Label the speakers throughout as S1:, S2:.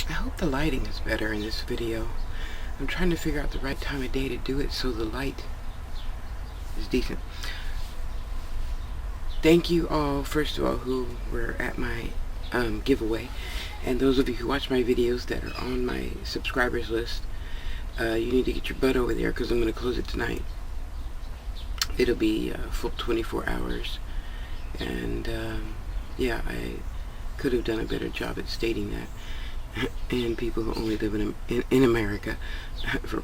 S1: I hope the lighting is better in this video. I'm trying to figure out the right time of day to do it so the light is decent. Thank you all, first of all, who were at my giveaway. And those of you who watch my videos that are on my subscribers list, you need to get your butt over there because I'm going to close it tonight. It'll be full 24 hours. And yeah, I could have done a better job at stating that. And people who only live in America for,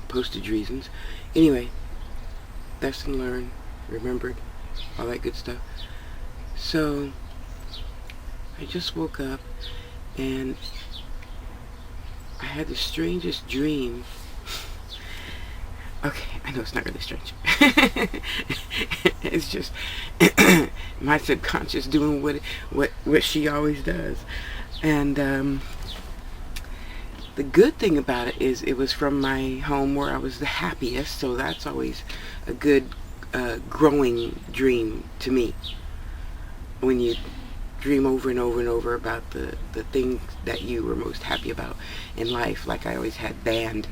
S1: postage reasons. Anyway, lesson learned, remembered, all that good stuff. So, I just woke up and I had the strangest dream. Okay, I know it's not really strange. It's just my subconscious doing what she always does. And the good thing about it is it was from my home where I was the happiest, so that's always a good growing dream to me. When you dream over and over and over about the things that you were most happy about in life, like I always had band,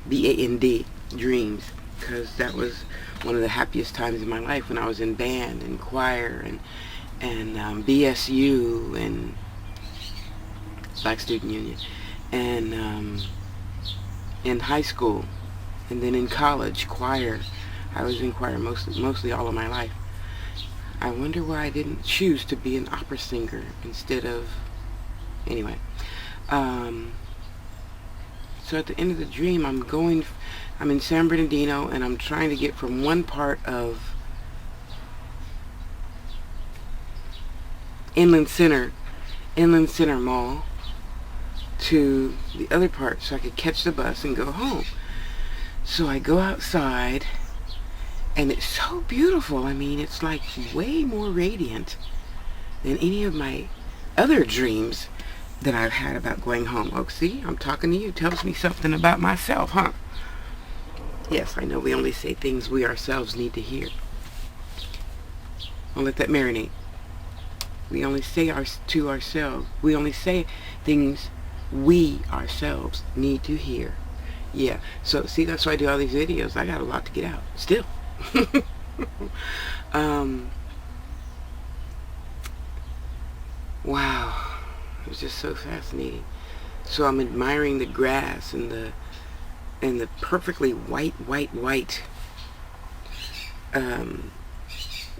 S1: B-A-N-D, dreams, because that was one of the happiest times in my life when I was in band and choir and BSU and Black Student Union, and in high school, and then in college, choir. I was in choir mostly all of my life. I wonder why I didn't choose to be an opera singer instead of, anyway. So at the end of the dream, I'm in San Bernardino, and I'm trying to get from one part of Inland Center Mall to the other part so I could catch the bus and go home. So I go outside, and it's so beautiful. I mean, it's like way more radiant than any of my other dreams that I've had about going home. Oh, see, I'm talking to you. Tells me something about myself, huh? Yes, I know we only say things we ourselves need to hear. I'll let that marinate. We only say to ourselves. We only say things we ourselves need to hear. Yeah, so see, that's why I do all these videos. I got a lot to get out still. Wow, it was just so fascinating. So I'm admiring the grass and the perfectly white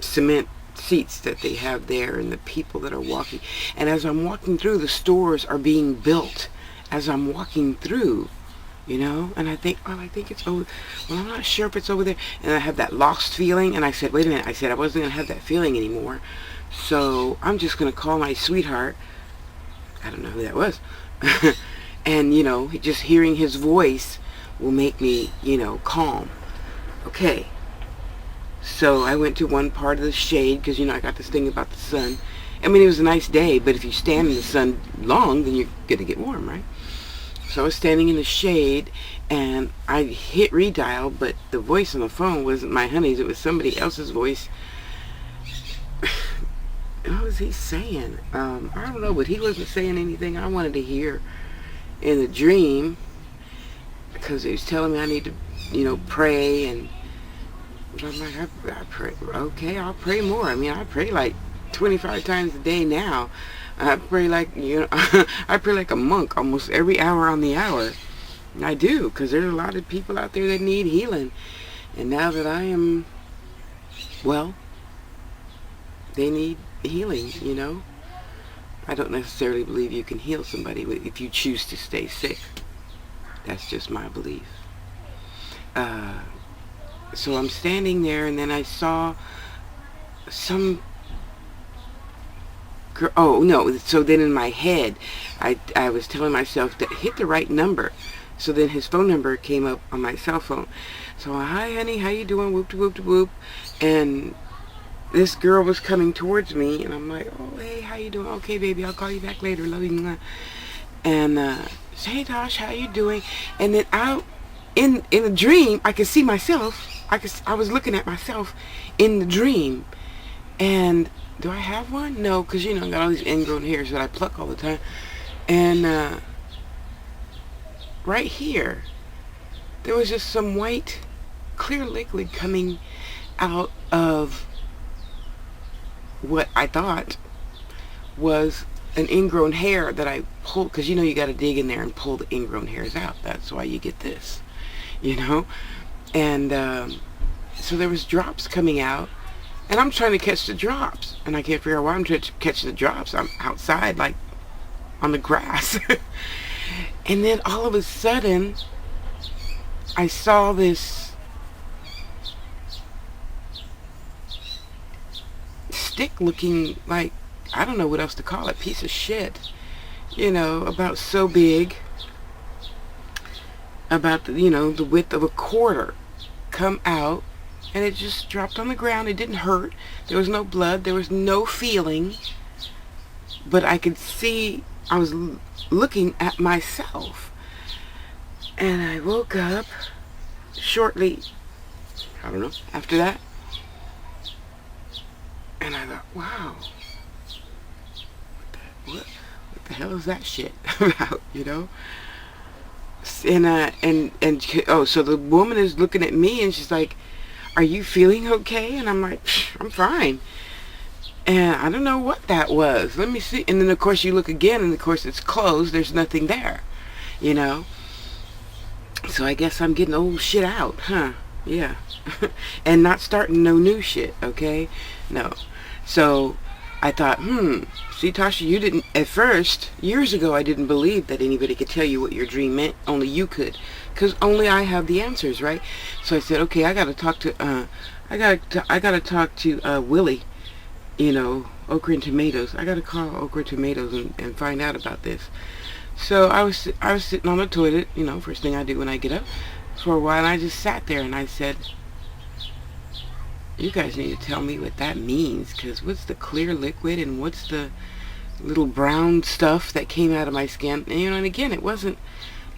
S1: cement seats that they have there, and the people that are walking. And as I'm walking through, the stores are being built as I'm walking through, and I think it's over. Well, I'm not sure if it's over there. And I have that lost feeling, and I said, wait a minute, I wasn't going to have that feeling anymore. So I'm just going to call my sweetheart. I don't know who that was. And, just hearing his voice will make me, calm. Okay. So I went to one part of the shade because, I got this thing about the sun. I mean, it was a nice day, but if you stand in the sun long, then you're going to get warm, right? So I was standing in the shade, and I hit redial, but the voice on the phone wasn't my honey's. It was somebody else's voice. What was he saying? I don't know, but he wasn't saying anything I wanted to hear in the dream, because he was telling me I need to, pray, and I'm like, I pray. Okay, I'll pray more. I mean, I pray like 25 times a day now. I pray like, I pray like a monk almost every hour on the hour. I do, because there's a lot of people out there that need healing. And now that I am, well, they need healing, I don't necessarily believe you can heal somebody if you choose to stay sick. That's just my belief. So I'm standing there, and then I saw some girl. Oh no! So then in my head, I was telling myself to hit the right number. So then his phone number came up on my cell phone. So, hi honey, how you doing? Whoop de whoop de whoop. And this girl was coming towards me, and I'm like, oh hey, how you doing? Okay baby, I'll call you back later. Love you. And hey Tosh, how you doing? And then out in a dream, I could see myself. I was looking at myself in the dream, and do I have one? No, because I got all these ingrown hairs that I pluck all the time. And right here, there was just some white, clear liquid coming out of what I thought was an ingrown hair that I pulled, because you know you got to dig in there and pull the ingrown hairs out. That's why you get this, you know. And so there was drops coming out, and I'm trying to catch the drops, and I can't figure out why I'm catching the drops. I'm outside, like on the grass. And then all of a sudden I saw this stick looking like, I don't know what else to call it, piece of shit, you know, about so big, about the, you know, the width of a quarter, come out, and it just dropped on the ground. It didn't hurt. There was no blood. There was no feeling. But I could see, I was looking at myself. And I woke up shortly, I don't know, after that. And I thought, wow, what the hell is that shit about, you know? And oh, so the woman is looking at me and she's like, are you feeling okay? And I'm like, I'm fine. And I don't know what that was. Let me see. And then of course you look again, and of course it's closed. There's nothing there, you know. So I guess I'm getting old shit out, huh? Yeah. And not starting no new shit, okay? No. So I thought, see, Tasha, you didn't, at first, years ago, I didn't believe that anybody could tell you what your dream meant. Only you could. Because only I have the answers, right? So I said, okay, I got to talk to, I got to talk to Willie, you know, Okra and Tomatoes. I got to call Okra and Tomatoes and find out about this. So I was sitting on the toilet, you know, first thing I do when I get up, for a while, and I just sat there and I said, you guys need to tell me what that means, because what's the clear liquid and what's the little brown stuff that came out of my skin? And, you know, and again, it wasn't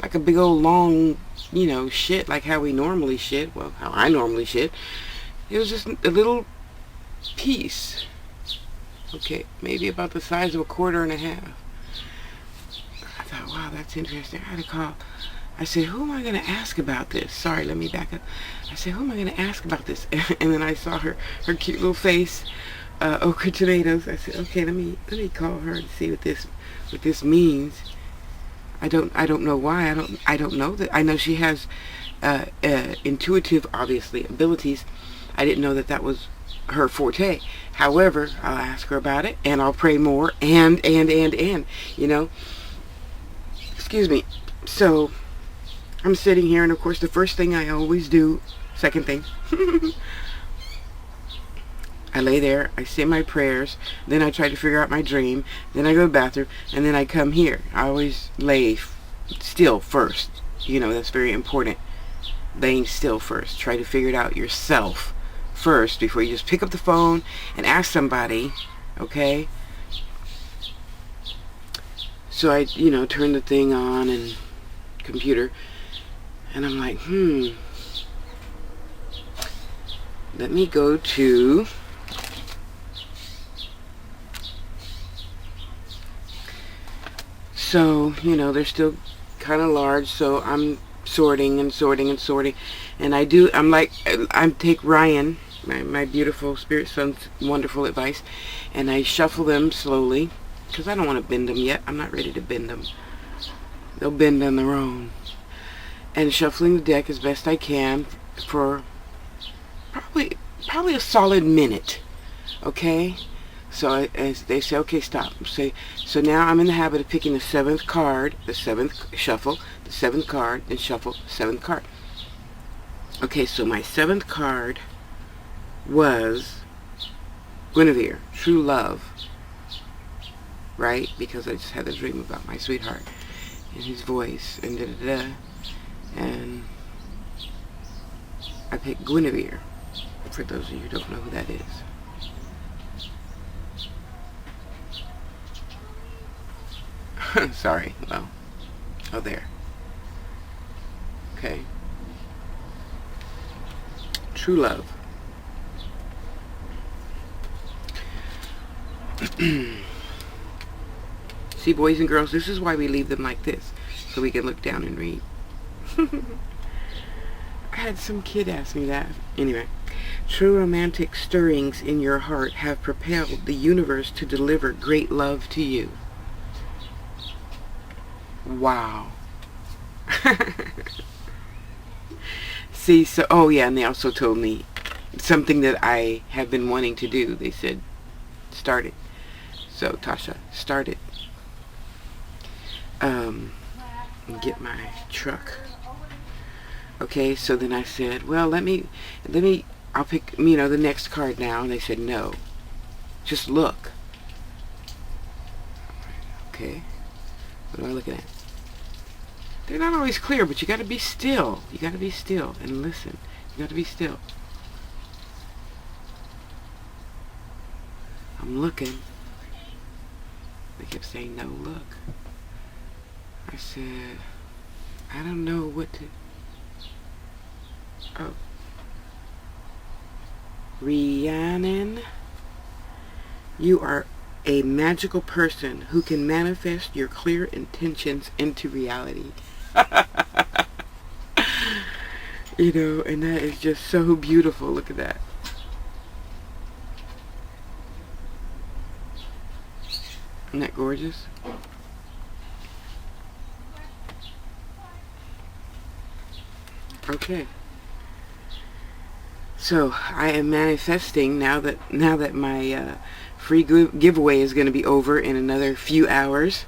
S1: like a big old long, you know, shit like how we normally shit, well, how I normally shit. It was just a little piece, okay, maybe about the size of a quarter and a half. I thought, wow, that's interesting. I had to call. I said, who am I going to ask about this? Sorry, let me back up. I said, who am I going to ask about this? And then I saw her cute little face, Okra Tomatoes. I said, okay, let me call her and see what this means. I don't know why. I don't know that. I know she has intuitive, obviously, abilities. I didn't know that was her forte. However, I'll ask her about it, and I'll pray more, and, you know. Excuse me. So I'm sitting here, and of course the first thing I always do, second thing, I lay there, I say my prayers, then I try to figure out my dream, then I go to the bathroom, and then I come here. I always lay still first. You know, that's very important. Laying still first. Try to figure it out yourself first before you just pick up the phone and ask somebody, okay? So I, you know, turn the thing on and computer, and I'm like, let me go to so, you know, they're still kind of large, so I'm sorting and I take Ryan, my beautiful spirit son's wonderful advice, and I shuffle them slowly, because I don't want to bend them yet. I'm not ready to bend them. They'll bend on their own. And shuffling the deck as best I can for probably a solid minute. Okay? So as they say, okay, stop. So now I'm in the habit of picking the seventh card, the seventh shuffle, the seventh card, and shuffle the seventh card. Okay, so my seventh card was Guinevere, True Love. Right? Because I just had a dream about my sweetheart and his voice and da-da-da. And I picked Guinevere, for those of you who don't know who that is. Sorry, well, oh there. Okay. True Love. See, boys and girls, this is why we leave them like this, so we can look down and read. I had some kid ask me that. Anyway. True romantic stirrings in your heart have propelled the universe to deliver great love to you. Wow. See, so, oh yeah, and they also told me something that I have been wanting to do. They said, start it. So, Tasha, start it. Get my truck. Okay, so then I said, well, let me, I'll pick, the next card now. And they said, no, just look. Okay, what am I looking at? They're not always clear, but you got to be still. You got to be still and listen. You got to be still. I'm looking. They kept saying, no, look. I said, I don't know what to... Oh. Rhiannon, you are a magical person who can manifest your clear intentions into reality. And that is just so beautiful. Look at that. Isn't that gorgeous? Okay. So I am manifesting now that my free giveaway is going to be over in another few hours.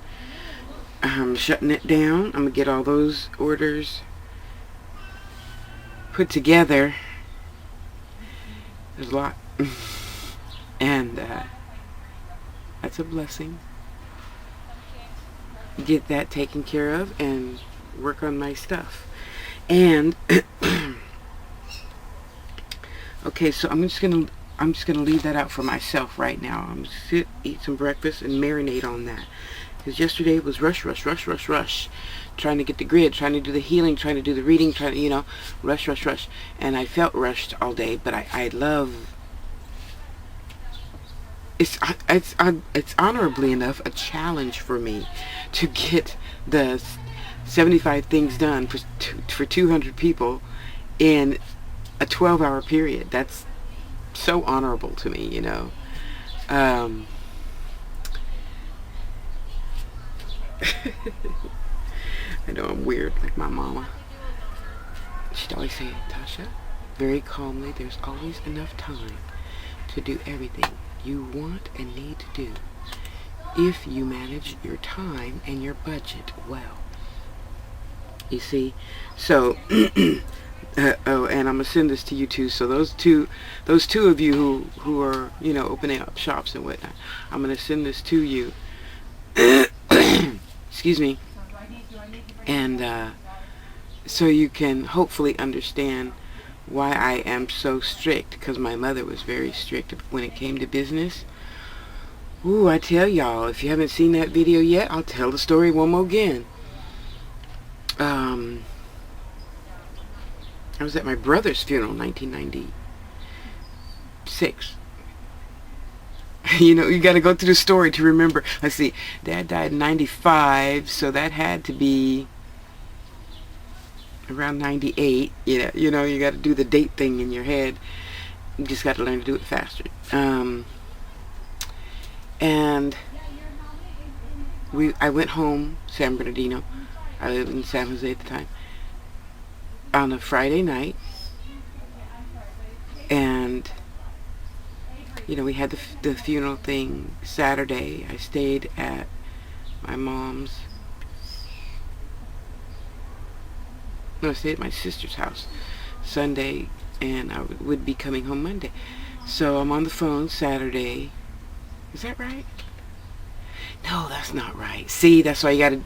S1: I'm shutting it down. I'm going to get all those orders put together. There's a lot. And that's a blessing. Get that taken care of and work on my stuff. And okay, so I'm just gonna leave that out for myself right now. I'm gonna sit, eat some breakfast, and marinate on that. Because yesterday was rush, trying to get the grid, trying to do the healing, trying to do the reading, trying to, rush, and I felt rushed all day. But I love. It's honorably enough a challenge for me to get the 75 things done for 200 people in a 12-hour period. That's so honorable to me, I know I'm weird, like my mama. She'd always say, Tasha, very calmly, there's always enough time to do everything you want and need to do if you manage your time and your budget well. You see? So oh, and I'm gonna send this to you too. So those two of you who are opening up shops and whatnot, I'm gonna send this to you. Excuse me. And so you can hopefully understand why I am so strict, because my mother was very strict when it came to business. Ooh, I tell y'all, if you haven't seen that video yet, I'll tell the story one more again. I was at my brother's funeral in 1996. You got to go through the story to remember. Let's see, Dad died in 95, so that had to be around 98. You got to do the date thing in your head. You just got to learn to do it faster. And I went home, San Bernardino. I lived in San Jose at the time. On a Friday night, and we had the funeral thing Saturday. I stayed at my mom's. No, I stayed at my sister's house Sunday, and I would be coming home Monday. So I'm on the phone Saturday. Is that right? No, that's not right. See, that's why you gotta,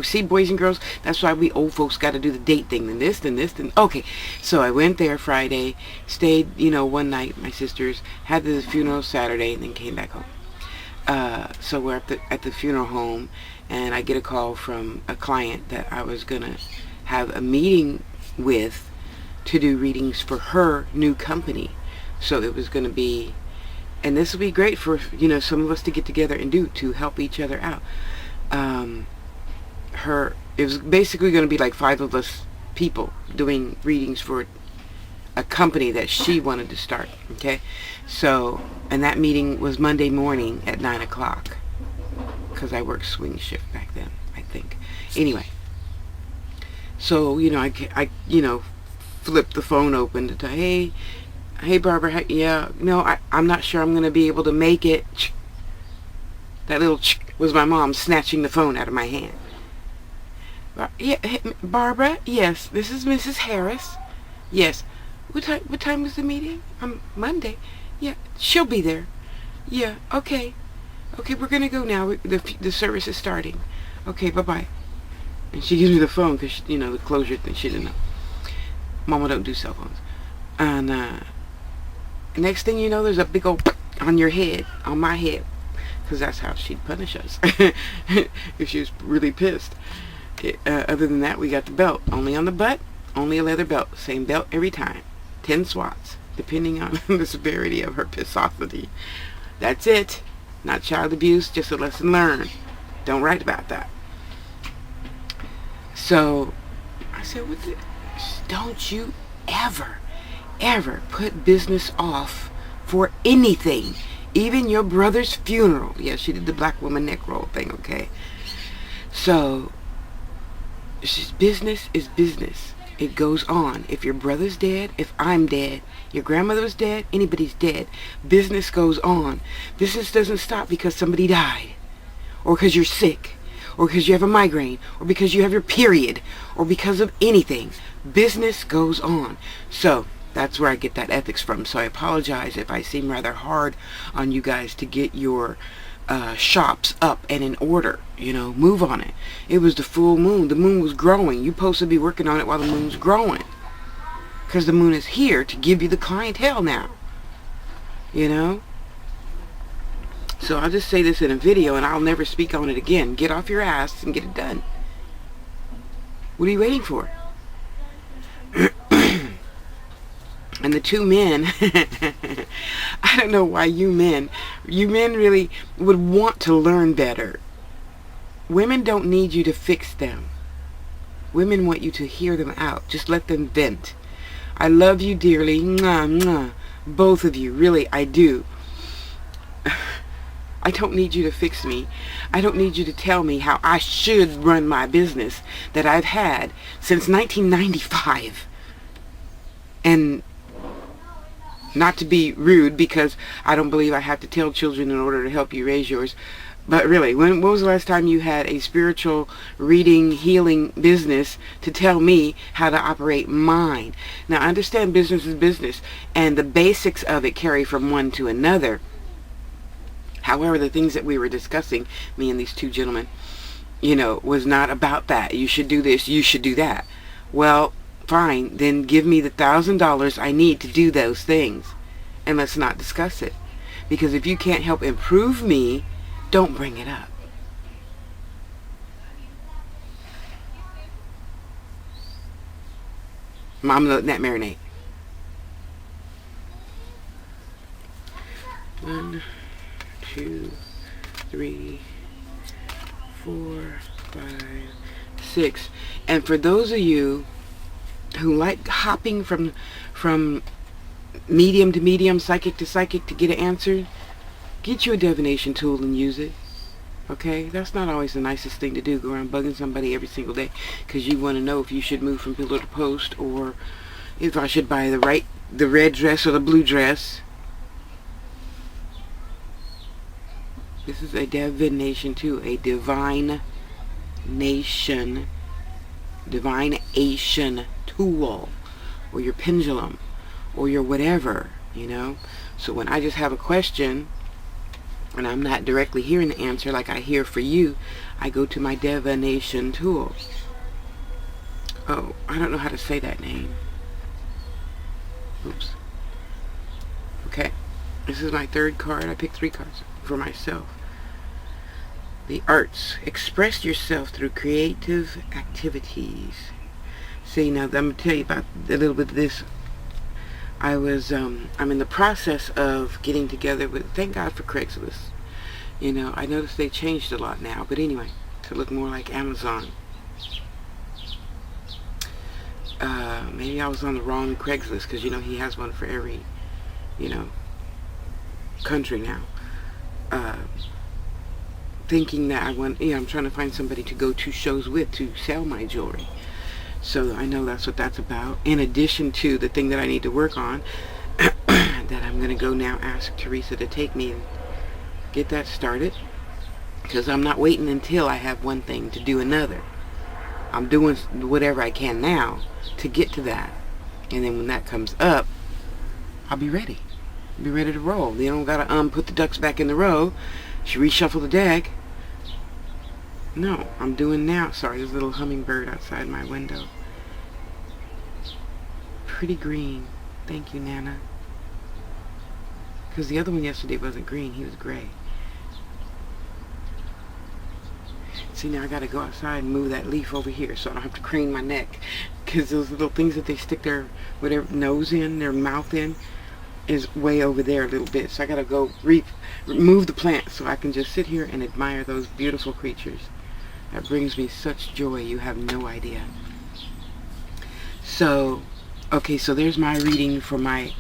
S1: see, boys and girls, that's why we old folks gotta do the date thing, then this, okay. So I went there Friday, stayed, one night at my sister's, had the funeral Saturday, and then came back home. So we're at the funeral home, and I get a call from a client that I was gonna have a meeting with to do readings for her new company. So it was gonna be, and this will be great for some of us to get together and to help each other out. It was basically going to be like 5 of us people doing readings for a company that she wanted to start. Okay, so, and that meeting was Monday morning at 9 o'clock, because I worked swing shift back then, I think. Anyway, so, I flipped the phone open to tell, hey Barbara, yeah, no, I'm not sure I'm going to be able to make it. That little was my mom snatching the phone out of my hand. Yeah, hey, Barbara, yes, this is Mrs. Harris. Yes. What time was the meeting? Monday. Yeah, she'll be there. Yeah, okay. Okay, we're going to go now. The service is starting. Okay, bye-bye. And she gives me the phone because, the closure thing, she didn't know. Mama don't do cell phones. And next thing you know, there's a big old on your head, on my head. Because that's how she'd punish us if she was really pissed. Other than that, we got the belt. Only on the butt, only a leather belt. Same belt every time. 10 swats, depending on the severity of her pissosity. That's it. Not child abuse, just a lesson learned. Don't write about that. So, I said, don't you ever put business off for anything. Even your brother's funeral. Yeah, she did the black woman neck roll thing, okay? So, business is business. It goes on. If your brother's dead, if I'm dead, your grandmother was dead, anybody's dead, business goes on. Business doesn't stop because somebody died, or because you're sick, or because you have a migraine, or because you have your period, or because of anything. Business goes on. So, that's where I get that ethics from. So I apologize if I seem rather hard on you guys to get your shops up and in order. Move on it. It was the full moon. The moon was growing. You're supposed to be working on it while the moon's growing. Because the moon is here to give you the clientele now. So I'll just say this in a video and I'll never speak on it again. Get off your ass and get it done. What are you waiting for? And the two men, I don't know why you men really would want to learn better. Women don't need you to fix them. Women want you to hear them out. Just let them vent. I love you dearly. Mwah, mwah. Both of you. Really, I do. I don't need you to fix me. I don't need you to tell me how I should run my business that I've had since 1995. And not to be rude, because I don't believe I have to tell children in order to help you raise yours. But really, when was the last time you had a spiritual reading, healing business to tell me how to operate mine? Now, I understand business is business, and the basics of it carry from one to another. However, the things that we were discussing, me and these two gentlemen, was not about that. You should do this, you should do that. Well, fine, then give me the $1,000 I need to do those things, and let's not discuss it. Because if you can't help improve me, don't bring it up. Mom, letting that marinate. 1, 2, 3, 4, 5, 6. And for those of you who like hopping from medium to medium, psychic to psychic to get an answer, get you a divination tool and use it. Okay? That's not always the nicest thing to do. Go around bugging somebody every single day because you want to know if you should move from pillar to post, or if I should buy the red dress or the blue dress. This is a divination too. A divination tool, or your pendulum, or your whatever, So when I just have a question and I'm not directly hearing the answer like I hear for you, I go to my divination tool. Oh, I don't know how to say that name. Oops. Okay. This is my third card. I picked 3 cards for myself. The arts. Express yourself through creative activities. See, now I'm going to tell you about a little bit of this. I'm in the process of getting together with, thank God for Craigslist. I noticed they changed a lot now, but anyway, to look more like Amazon. Maybe I was on the wrong Craigslist, because he has one for every country now. Thinking that I'm trying to find somebody to go to shows with to sell my jewelry. So I know that's what that's about. In addition to the thing that I need to work on, that I'm going to go now ask Teresa to take me and get that started. Because I'm not waiting until I have one thing to do another. I'm doing whatever I can now to get to that. And then when that comes up, I'll be ready. Be ready to roll. You don't gotta put the ducks back in the row. She reshuffle the deck. No, I'm doing now. Sorry, there's a little hummingbird outside my window. Pretty green. Thank you, Nana. Because the other one yesterday wasn't green, he was gray. See, now I gotta go outside and move that leaf over here so I don't have to crane my neck. Because those little things that they stick their whatever nose in, their mouth in, is way over there a little bit. So I gotta go remove the plant so I can just sit here and admire those beautiful creatures. That brings me such joy, you have no idea. So, okay, so there's my reading for my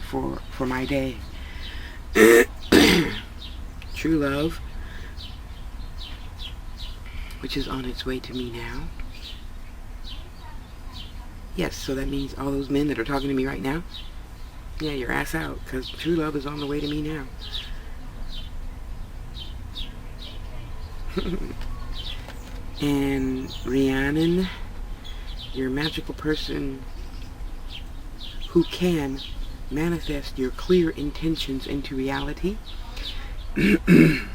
S1: day. True love, which is on its way to me now. Yes, so that means all those men that are talking to me right now, yeah, your ass out, because true love is on the way to me now. And Rhiannon, you're a magical person who can manifest your clear intentions into reality. The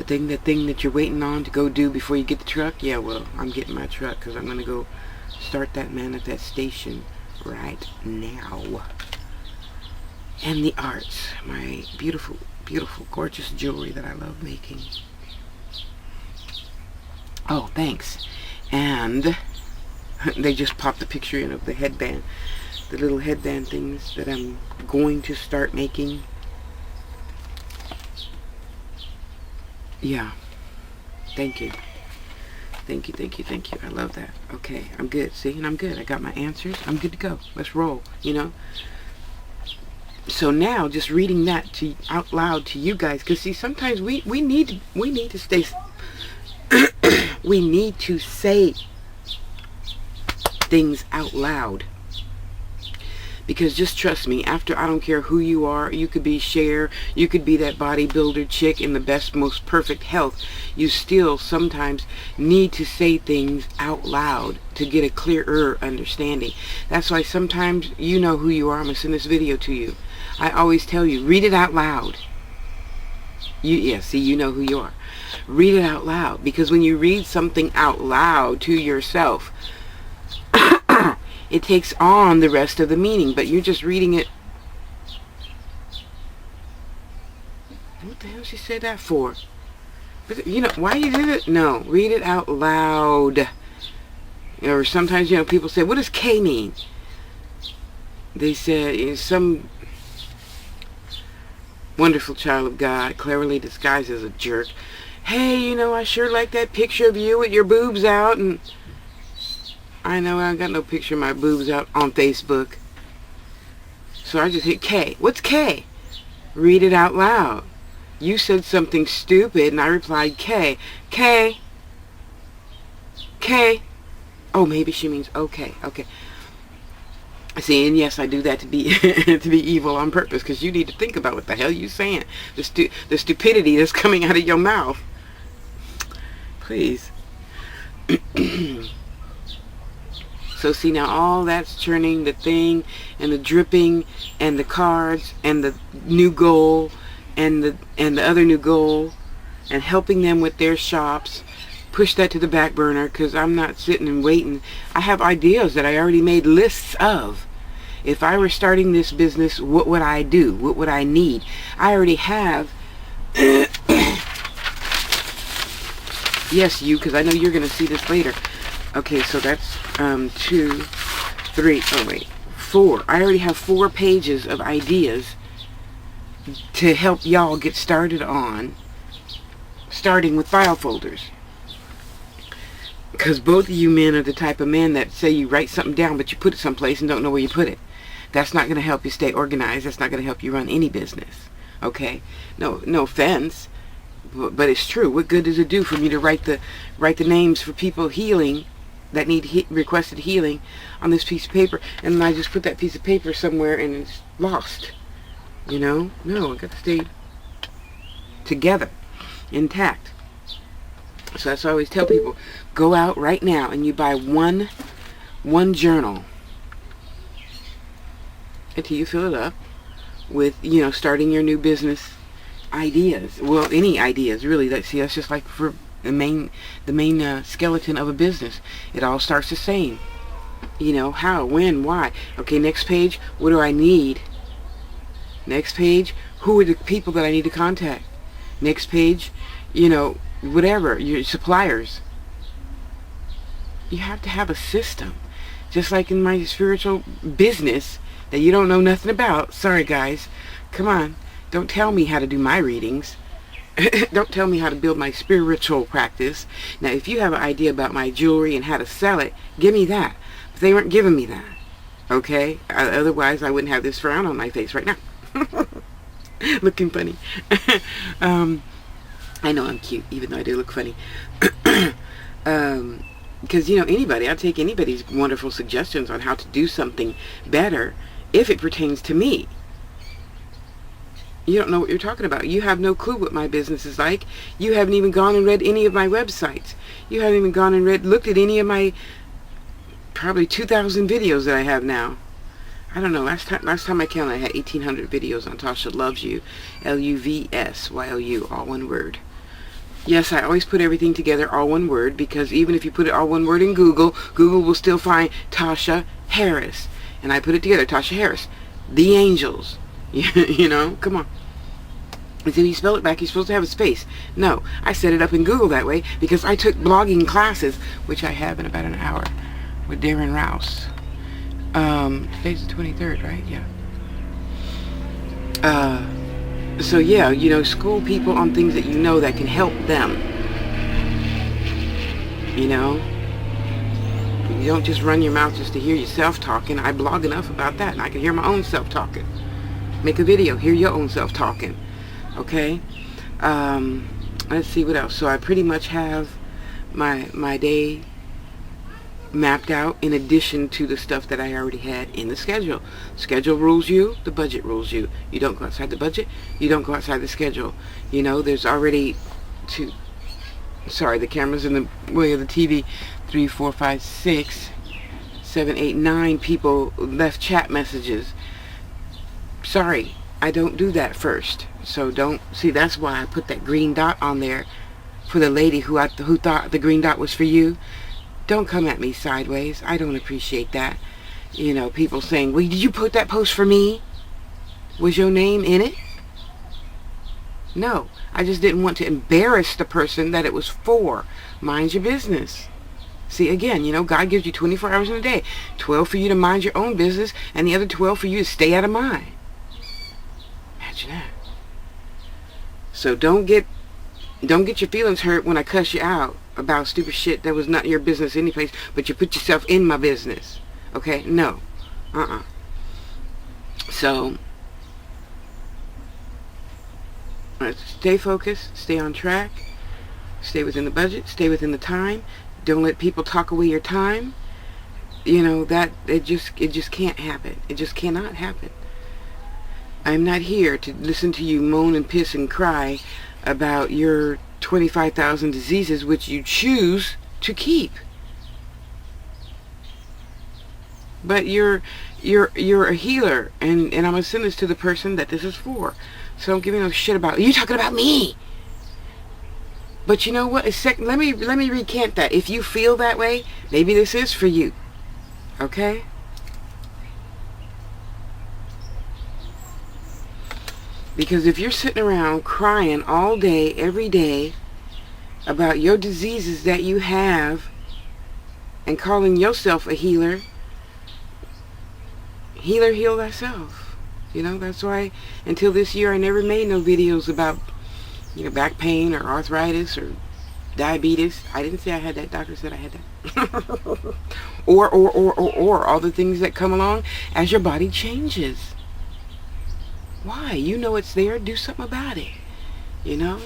S1: thing that you're waiting on to go do before you get the truck, yeah, well, I'm getting my truck because I'm going to go start that manifestation right now. And the arts, my beautiful, beautiful, gorgeous jewelry that I love making. Oh, thanks. And they just popped a picture in of the headband, the little headband things that I'm going to start making. Yeah. Thank you. Thank you, thank you, thank you. I love that. Okay, I'm good. See, and I'm good. I got my answers. I'm good to go. Let's roll, So now, just reading that out loud to you guys, because see, sometimes we need to stay. We need to say things out loud. Because just trust me, after, I don't care who you are, you could be Cher, you could be that bodybuilder chick in the best, most perfect health, you still sometimes need to say things out loud to get a clearer understanding. That's why sometimes, you know who you are. I'm going to send this video to you. I always tell you, read it out loud. See, you know who you are. Read it out loud, because when you read something out loud to yourself, it takes on the rest of the meaning, but you're just reading it. What the hell she said that for? But, why you did it? No, read it out loud. Or sometimes, people say, what does K mean? They said, some wonderful child of God, cleverly disguised as a jerk. Hey, I sure like that picture of you with your boobs out, and I know I got no picture of my boobs out on Facebook. So I just hit K. What's K? Read it out loud. You said something stupid, and I replied K. K. K. Oh, maybe she means okay. Okay. See, and yes, I do that to be to be evil on purpose, because you need to think about what the hell you're saying. The stupidity that's coming out of your mouth. Please. So see, now all that's turning the thing and the dripping and the cards and the new goal and the other new goal and helping them with their shops. Push that to the back burner, because I'm not sitting and waiting. I have ideas that I already made lists of. If I were starting this business, what would I do? What would I need? I already have. Yes, you, because I know you're going to see this later. Okay, so that's 2, 3, oh wait, 4. I already have 4 pages of ideas to help y'all get started on, starting with file folders. Because both of you men are the type of men that say you write something down, but you put it someplace and don't know where you put it. That's not going to help you stay organized. That's not going to help you run any business. Okay? No offense, but it's true. What good does it do for me to write the names for people healing that need requested healing on this piece of paper, and then I just put that piece of paper somewhere and it's lost? You know? No, I got to stay together, intact. So that's why I always tell people, go out right now and you buy one journal until you fill it up with, you know, starting your new business ideas. Well, any ideas really. That's just like for the main skeleton of a business. It all starts the same. You know, how, when, why. Okay, next page, what do I need? Next page, who are the people that I need to contact? Next page, you know, whatever, your suppliers. You have to have a system. Just like in my spiritual business that you don't know nothing about. Sorry guys, come on, don't tell me how to do my readings. Don't tell me how to build my spiritual practice. Now if you have an idea about my jewelry and how to sell it, give me that. But they weren't giving me that. Okay? Otherwise I wouldn't have this frown on my face right now. Looking funny. I know I'm cute, even though I do look funny. Because, you know, I'll take anybody's wonderful suggestions on how to do something better if it pertains to me. You don't know what you're talking about. You have no clue what my business is like. You haven't even gone and read any of my websites. You haven't even gone and looked at any of my probably 2,000 videos that I have now. I don't know. Last time I counted, I had 1,800 videos on Tasha Loves You. LUVSYOU, all one word. Yes, I always put everything together, all one word, because even if you put it all one word in Google, Google will still find Tasha Harris. And I put it together, Tasha Harris. The Angels. You know, come on. And then you spell it back, you're supposed to have a space. No, I set it up in Google that way because I took blogging classes, which I have in about an hour, with Darren Rouse. Today's the 23rd, right? Yeah. So yeah, you know, school people on things that you know that can help them. You know? You don't just run your mouth just to hear yourself talking. I blog enough about that, and I can hear my own self talking. Make a video, hear your own self talking. Okay? Let's see what else. So I pretty much have my day mapped out in addition to the stuff that I already had in the schedule. Schedule rules you, the budget rules you. You don't go outside the budget, you don't go outside the schedule. You know, there's already the camera's in the way of the TV. 3, 4, 5, 6, 7, 8, 9 people left chat messages. Sorry, I don't do that first. So don't see, that's why I put that green dot on there for the lady who thought the green dot was for you. Don't come at me sideways. I don't appreciate that. You know, people saying, well, did you put that post for me? Was your name in it? No, I just didn't want to embarrass the person that it was for. Mind your business. See, again, you know, God gives you 24 hours in a day. 12 for you to mind your own business, and the other 12 for you to stay out of mine. Imagine that. So don't get your feelings hurt when I cuss you out about stupid shit that was not your business anyplace, but you put yourself in my business. Okay? No. So, stay focused, stay on track, stay within the budget, stay within the time. Don't let people talk away your time. You know, that it just can't happen. It just cannot happen. I'm not here to listen to you moan and piss and cry about your 25,000 diseases which you choose to keep. But you're a healer, and I'm gonna send this to the person that this is for. So don't give me no shit about you talking about me. But you know what? Let me recant that. If you feel that way, maybe this is for you. Okay? Because if you're sitting around crying all day, every day, about your diseases that you have, and calling yourself a healer, heal thyself. You know, that's why until this year I never made no videos about, you know, back pain or arthritis or diabetes. I didn't say I had that. Doctor said I had that. or all the things that come along as your body changes. Why? You know it's there. Do something about it. You know?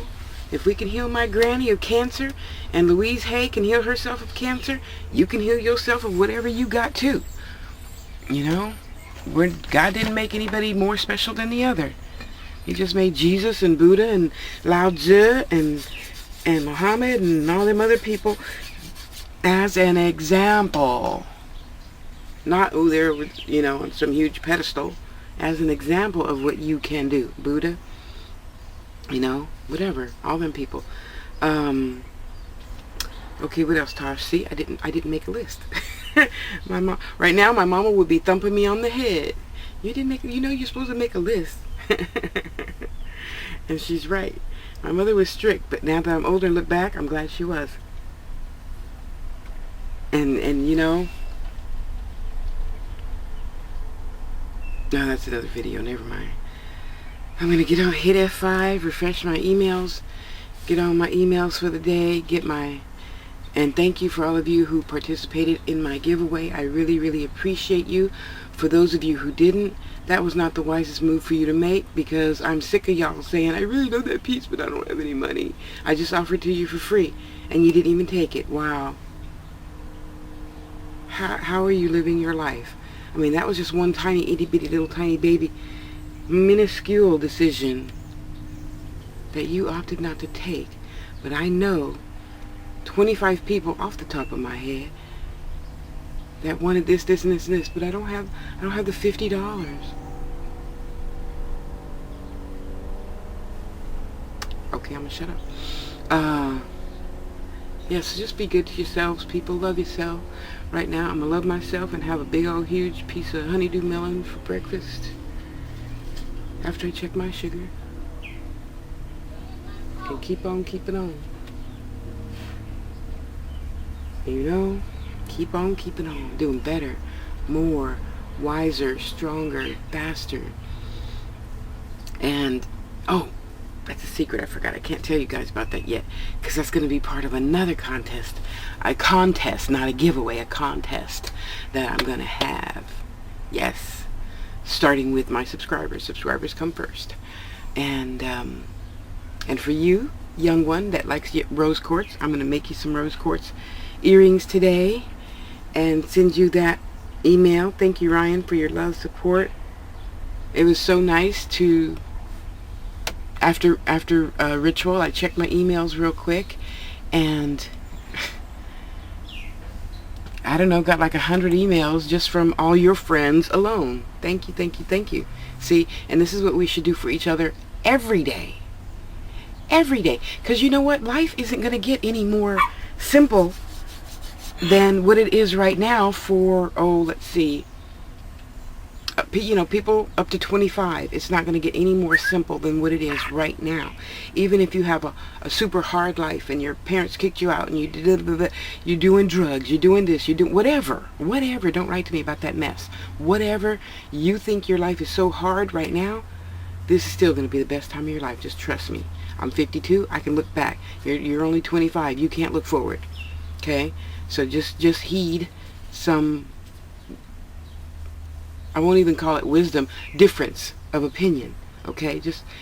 S1: If we can heal my granny of cancer, and Louise Hay can heal herself of cancer, you can heal yourself of whatever you got too. You know? God didn't make anybody more special than the other. He just made Jesus and Buddha and Lao Tzu and Muhammad and all them other people as an example. Not, oh, they're, you know, on some huge pedestal. As an example of what you can do. Buddha, you know, whatever. All them people. Okay, what else, Tosh? See, I didn't make a list. My mom, right now, my mama would be thumping me on the head. You didn't make, you know, you're supposed to make a list. And she's right. My mother was strict, but now that I'm older and look back, I'm glad she was. And you know, no, that's another video, never mind. I'm gonna get on, hit F5, refresh my emails, get on my emails for the day, get my, and thank you for all of you who participated in my giveaway. I really, really appreciate you. For those of you who didn't, that was not the wisest move for you to make, because I'm sick of y'all saying, I really love that piece, but I don't have any money. I just offered to you for free, and you didn't even take it. Wow. How are you living your life? I mean, that was just one tiny, itty-bitty, little tiny baby, minuscule decision that you opted not to take. But I know 25 people off the top of my head that wanted this, this, and this, and this, but I don't have the $50. Okay, I'm gonna shut up. Yeah, so just be good to yourselves, people. Love yourself. Right now, I'm gonna love myself and have a big old huge piece of honeydew melon for breakfast after I check my sugar. And keep on keeping on. You know, keep on keeping on. Doing better, more, wiser, stronger, faster. And, oh, that's a secret I forgot. I can't tell you guys about that yet, because that's going to be part of another contest. A contest, not a giveaway, a contest that I'm going to have. Yes. Starting with my subscribers. Subscribers come first. And for you, young one that likes rose quartz, I'm going to make you some rose quartz earrings today and send you that email. Thank you, Ryan, for your love, support. It was so nice to, after ritual, I checked my emails real quick, and I don't know, got like 100 emails just from all your friends alone. Thank you, thank you, thank you. See, and this is what we should do for each other every day. Every day. Because you know what? Life isn't going to get any more simple than what it is right now for, oh, let's see, you know, people up to 25. It's not going to get any more simple than what it is right now. Even if you have a super hard life and your parents kicked you out and you're doing drugs, you're doing this, you're doing whatever, don't write to me about that mess. Whatever you think your life is so hard right now, this is still going to be the best time of your life. Just trust me. I'm 52. I can look back. You're only 25. You can't look forward. Okay? So just heed some, I won't even call it wisdom, difference of opinion. Okay?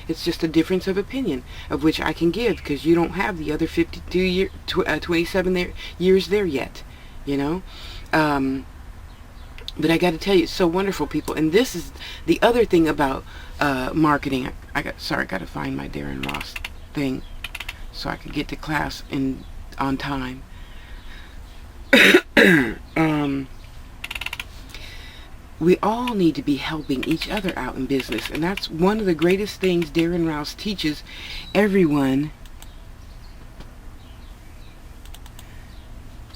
S1: It's just a difference of opinion of which I can give, because you don't have the other 27 years there yet. You know? But I got to tell you, it's so wonderful, people. And this is the other thing about marketing. I got to find my Darren Ross thing so I can get to class on time. We all need to be helping each other out in business, and that's one of the greatest things Darren Rouse teaches everyone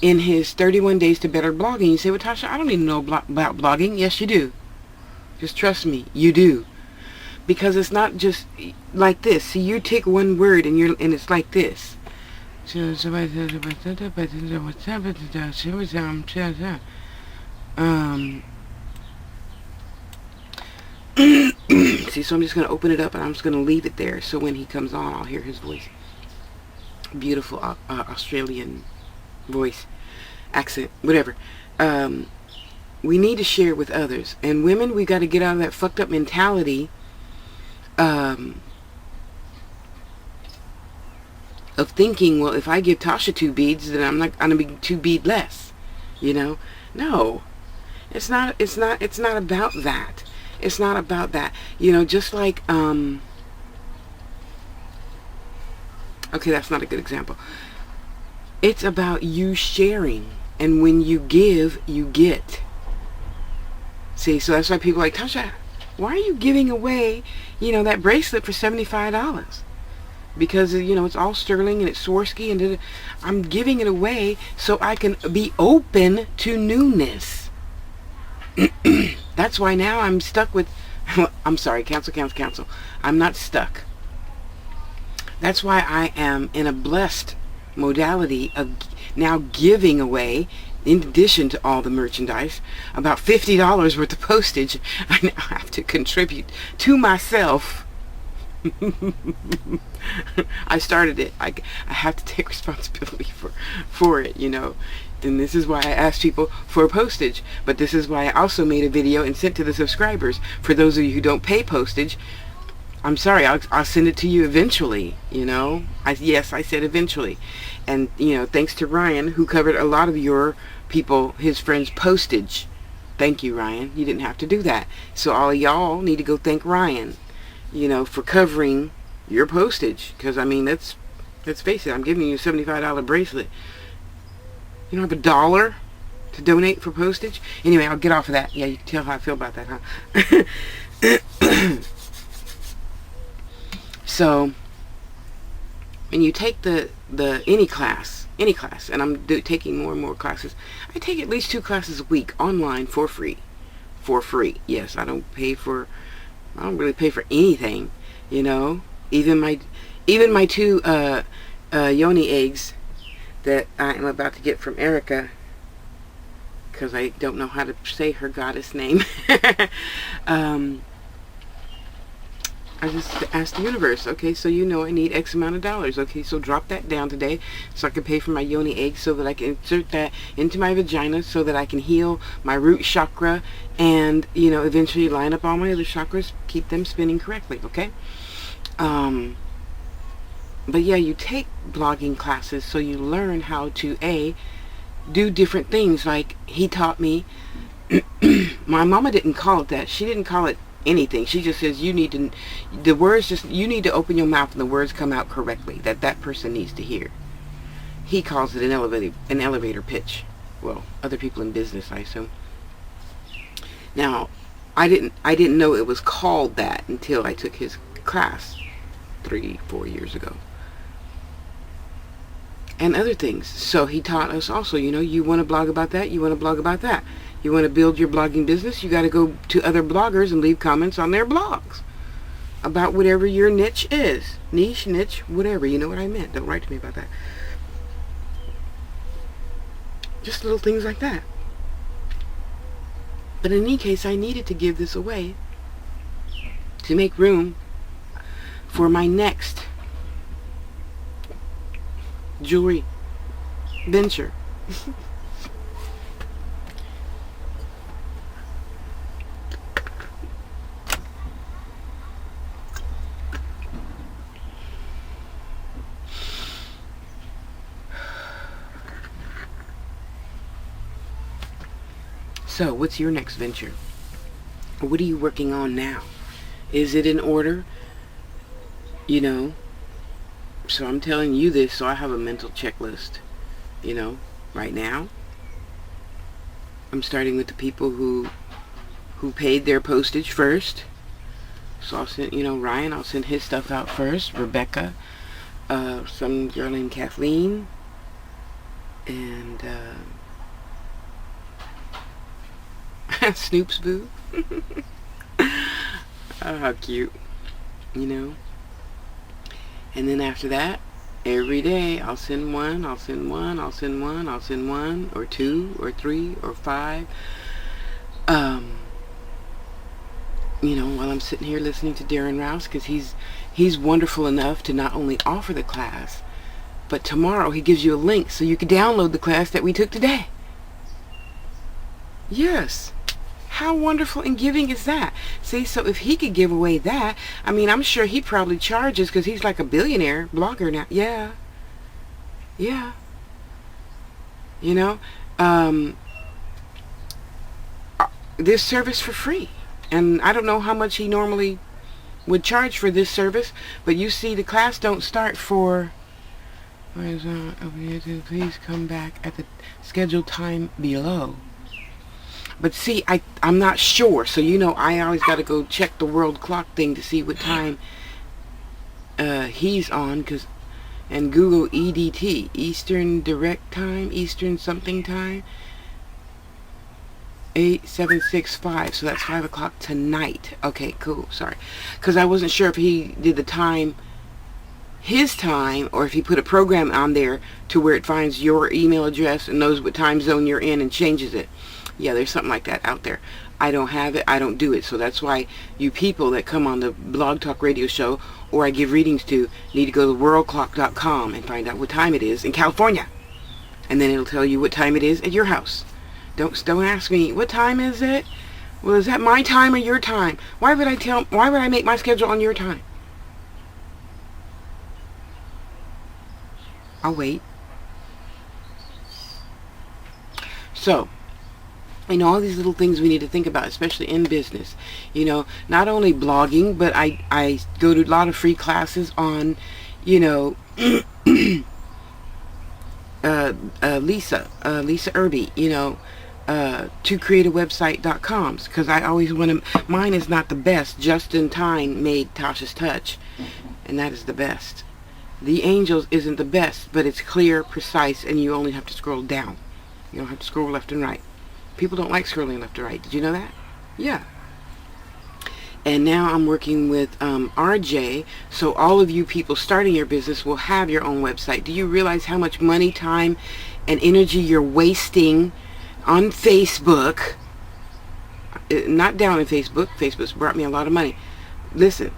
S1: in his 31 Days to Better Blogging. You say, well, Tasha, I don't need to know about blogging. Yes, you do. Just trust me, you do. Because it's not just like this. See, you take one word and it's like this. See, so I'm just going to open it up and I'm just going to leave it there, so when he comes on, I'll hear his voice. beautiful Australian voice, accent, whatever. We need to share with others. And women, we got to get out of that fucked up mentality of thinking, well, if I give Tasha 2 beads, then I'm not gonna be 2 bead less. You know? No. It's not about that. It's not about that. You know, just like okay, that's not a good example. It's about you sharing, and when you give, you get. See, so that's why people are like, Tasha, why are you giving away, you know, that bracelet for $75? Because, you know, it's all sterling and it's Swarovski, and I'm giving it away so I can be open to newness. That's why now I'm stuck with, I'm sorry, cancel. I'm not stuck. That's why I am in a blessed modality of now giving away, in addition to all the merchandise, about $50 worth of postage I now have to contribute to myself. I started it. I have to take responsibility for it, you know. And this is why I asked people for postage. But this is why I also made a video and sent to the subscribers. For those of you who don't pay postage, I'm sorry, I'll send it to you eventually, you know. Yes, I said eventually. And, you know, thanks to Ryan, who covered a lot of your people, his friends' postage. Thank you, Ryan. You didn't have to do that. So all of y'all need to go thank Ryan, you know, for covering your postage. Because, I mean, let's face it, I'm giving you a $75 bracelet. You don't have $1 to donate for postage? Anyway, I'll get off of that. Yeah, you can tell how I feel about that, huh? So, when you take the any class, and I'm taking more and more classes, I take at least 2 classes a week online for free. Yes, I don't really pay for anything, you know. Even my 2 yoni eggs that I am about to get from Erica, because I don't know how to say her goddess name. I just asked the universe, okay, so you know I need X amount of dollars. Okay, so drop that down today so I can pay for my yoni egg, so that I can insert that into my vagina, so that I can heal my root chakra and, you know, eventually line up all my other chakras, keep them spinning correctly, okay? But yeah, you take blogging classes so you learn how to, do different things. Like he taught me, my mama didn't call it that. She didn't call it anything. She just says you need to open your mouth and the words come out correctly, that person needs to hear. He calls it an elevator pitch. Well, other people in business, I assume. Now, I didn't know it was called that until I took his class 3-4 years ago. And other things. So he taught us also, you know, you want to blog about that, you want to blog about that. You want to build your blogging business, you got to go to other bloggers and leave comments on their blogs about whatever your niche is. Niche, whatever. You know what I meant. Don't write to me about that. Just little things like that. But in any case, I needed to give this away to make room for my next jewelry venture. So, what's your next venture? What are you working on now? Is it in order? You know? So I'm telling you this so I have a mental checklist. You know? Right now, I'm starting with the people who paid their postage first. So I'll send, you know, Ryan, I'll send his stuff out first. Rebecca, some girl named Kathleen, and Snoop's Boo. Oh, how cute. You know? And then after that, every day I'll send one, or 2 or 3 or 5. You know, while I'm sitting here listening to Darren Rouse, because he's wonderful enough to not only offer the class, But tomorrow he gives you a link so you can download the class that we took today. Yes. How wonderful and giving is that? See, so if he could give away that, I mean, I'm sure he probably charges because he's like a billionaire blogger now. Yeah. Yeah. You know, this service for free. And I don't know how much he normally would charge for this service, but you see the class don't start for, please come back at the scheduled time below. But see, I'm not sure, so you know I always got to go check the world clock thing to see what time he's on, and Google EDT, Eastern Direct Time, Eastern something time, 8765, so that's 5 o'clock tonight. Okay, cool, sorry. Because I wasn't sure if he did the time, his time, or if he put a program on there to where it finds your email address and knows what time zone you're in and changes it. Yeah, there's something like that out there. I don't have it. I don't do it. So that's why you people that come on the Blog Talk Radio show or I give readings to need to go to worldclock.com and find out what time it is in California. And then it'll tell you what time it is at your house. Don't ask me, what time is it? Well, is that my time or your time? Why would I make my schedule on your time? I'll wait. So, you know, all these little things we need to think about, especially in business. You know, not only blogging, but I go to a lot of free classes on, you know, Lisa Irby, you know, tocreateawebsite.com, because I always want to, mine is not the best. Just in Time made Tasha's Touch, and that is the best. The Angels isn't the best, but it's clear, precise, and you only have to scroll down. You don't have to scroll left and right. People don't like scrolling left to right. Did you know that? Yeah. And now I'm working with RJ, so all of you people starting your business will have your own website. Do you realize how much money, time, and energy you're wasting on Facebook? Not down in Facebook. Facebook's brought me a lot of money. Listen.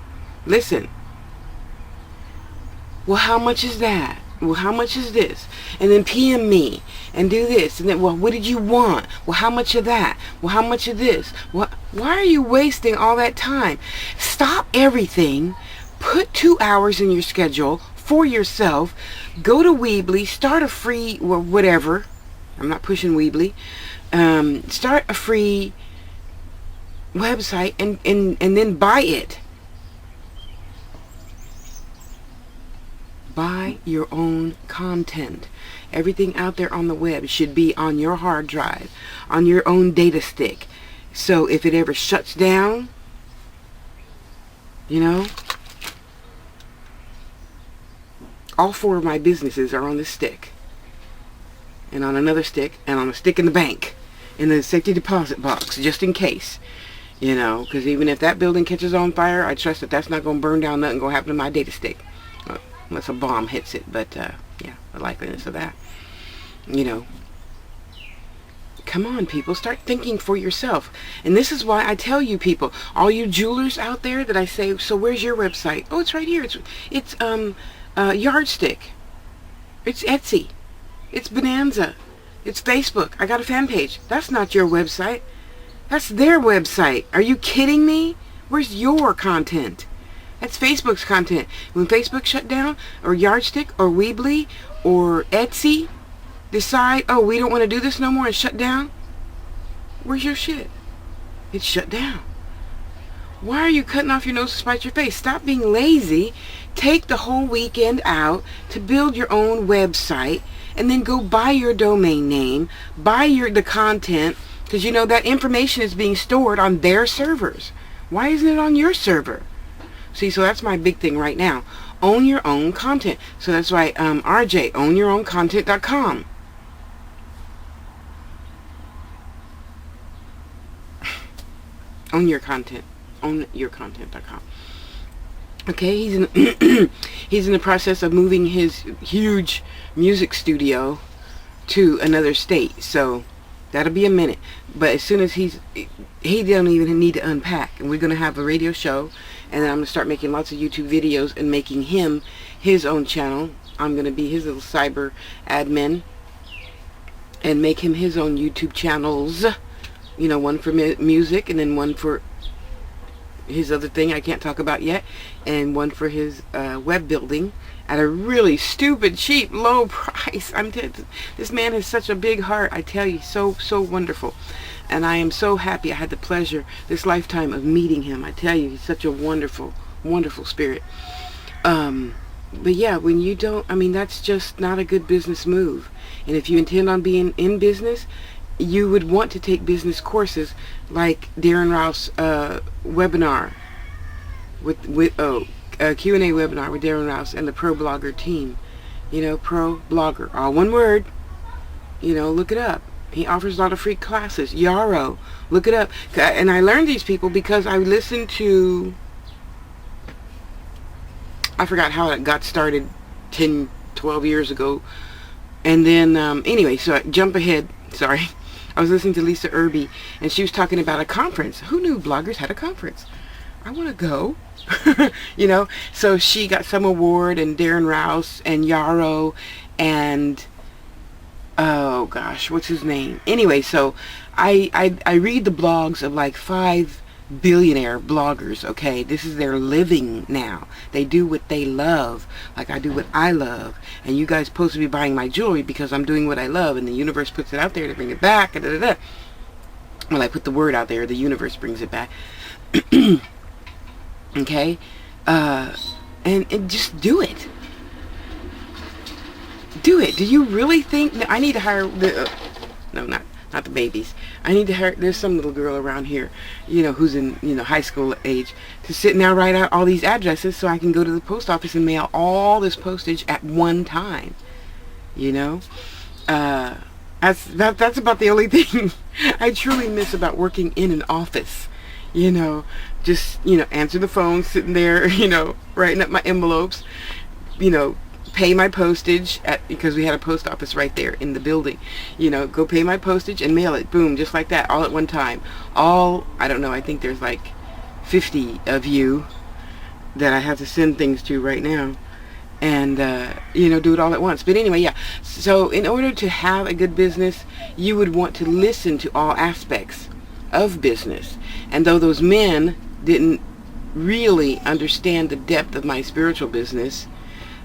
S1: Well, how much is that? Well, how much is this? And then PM me and do this. And then, well, what did you want? Well, how much of that? Well, how much of this? Well, why are you wasting all that time? Stop everything. Put 2 hours in your schedule for yourself. Go to Weebly. Start a free, or whatever. I'm not pushing Weebly. Start a free website and then buy it. Buy your own content. Everything out there on the web should be on your hard drive, on your own data stick. So if it ever shuts down, you know, all 4 of my businesses are on this stick, and on another stick, and on a stick in the bank, in the safety deposit box, just in case. You know, because even if that building catches on fire, I trust that that's not going to burn down, nothing going to happen to my data stick. Unless a bomb hits it, but yeah, the likeliness of that. You know, come on, people, start thinking for yourself. And this is why I tell you people, all you jewelers out there, that I say, so where's your website? Oh, it's right here. It's Yardstick. It's Etsy. It's Bonanza. It's Facebook. I got a fan page. That's not your website. That's their website. Are you kidding me? Where's your content? That's Facebook's content. When Facebook shut down, or Yardstick, or Weebly, or Etsy decide, oh, we don't want to do this no more, and shut down, where's your shit? It's shut down. Why are you cutting off your nose to spite your face? Stop being lazy. Take the whole weekend out to build your own website, and then go buy your domain name, buy the content, because you know that information is being stored on their servers. Why isn't it on your server? See, so that's my big thing right now. Own your own content. So that's why, RJ, ownyourowncontent.com. Own your content. Ownyourcontent.com. Okay, he's in he's in the process of moving his huge music studio to another state. So that'll be a minute. But as soon as he don't even need to unpack, and we're going to have a radio show, and then I'm going to start making lots of YouTube videos and making him his own channel, I'm going to be his little cyber admin and make him his own YouTube channels. You know, one for music, and then one for his other thing I can't talk about yet, and one for his web building at a really stupid, cheap, low price. This man has such a big heart. I tell you, so wonderful. And I am so happy I had the pleasure this lifetime of meeting him. I tell you, he's such a wonderful, wonderful spirit. But yeah, when you don't, I mean, that's just not a good business move. And if you intend on being in business, you would want to take business courses like Darren Rowse webinar with Q&A webinar with Darren Rowse and the Pro Blogger team. You know, Pro Blogger, all one word. You know, look it up. He offers a lot of free classes. Yarrow, look it up. And I learned these people because I listened to, I forgot how it got started 10, 12 years ago. And then, anyway, so I jump ahead. Sorry. I was listening to Lisa Irby, and she was talking about a conference. Who knew bloggers had a conference? I want to go. You know, so she got some award, and Darren Rowse and Yarrow and oh gosh, what's his name? Anyway, so I read the blogs of like 5 billionaire bloggers. Okay, this is their living now. They do what they love, like I do what I love. And you guys supposed to be buying my jewelry because I'm doing what I love, and the universe puts it out there to bring it back. Well, I put the word out there, the universe brings it back. Okay, and just do it. Do it. Do you really think that I need to hire the no, not the babies. I need to hire, there's some little girl around here, you know, who's in, you know, high school age, to sit and now write out all these addresses so I can go to the post office and mail all this postage at one time. You know, that's about the only thing I truly miss about working in an office. You know, just, you know, answer the phone, sitting there, you know, writing up my envelopes, you know, pay my postage because we had a post office right there in the building. You know, go pay my postage and mail it. Boom, just like that, all at one time. I don't know, I think there's like 50 of you that I have to send things to right now. And, you know, do it all at once. But anyway, yeah. So in order to have a good business, you would want to listen to all aspects of business. And though those men didn't really understand the depth of my spiritual business,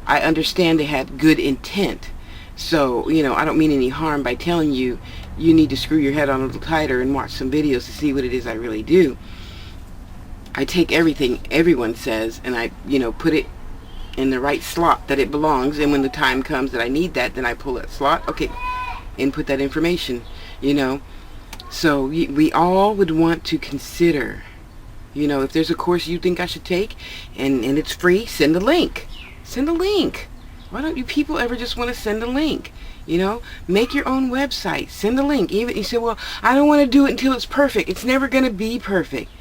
S1: I understand they had good intent. So, you know, I don't mean any harm by telling you you need to screw your head on a little tighter and watch some videos to see what it is I really do. I take everything everyone says and I, you know, put it in the right slot that it belongs, and when the time comes that I need that, then I pull that slot, okay, input that information, you know. So we all would want to consider, you know, if there's a course you think I should take and it's free, send a link. Send a link. Why don't you people ever just want to send a link? You know, make your own website, send a link. Even you say, well, I don't want to do it until it's perfect. It's never going to be perfect.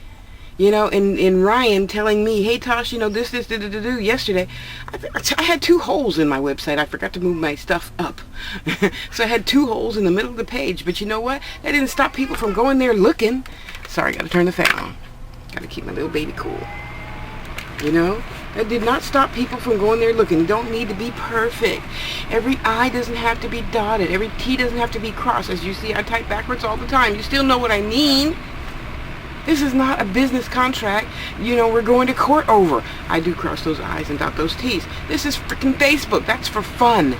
S1: You know, and Ryan telling me, hey Tosh, you know, this, yesterday, I had 2 holes in my website. I forgot to move my stuff up. So I had 2 holes in the middle of the page. But you know what? That didn't stop people from going there looking. Sorry, got to turn the fan on. Got to keep my little baby cool. You know, that did not stop people from going there looking. You don't need to be perfect. Every I doesn't have to be dotted. Every T doesn't have to be crossed. As you see, I type backwards all the time. You still know what I mean. This is not a business contract, you know, we're going to court over. I do cross those I's and dot those T's. This is freaking Facebook. That's for fun.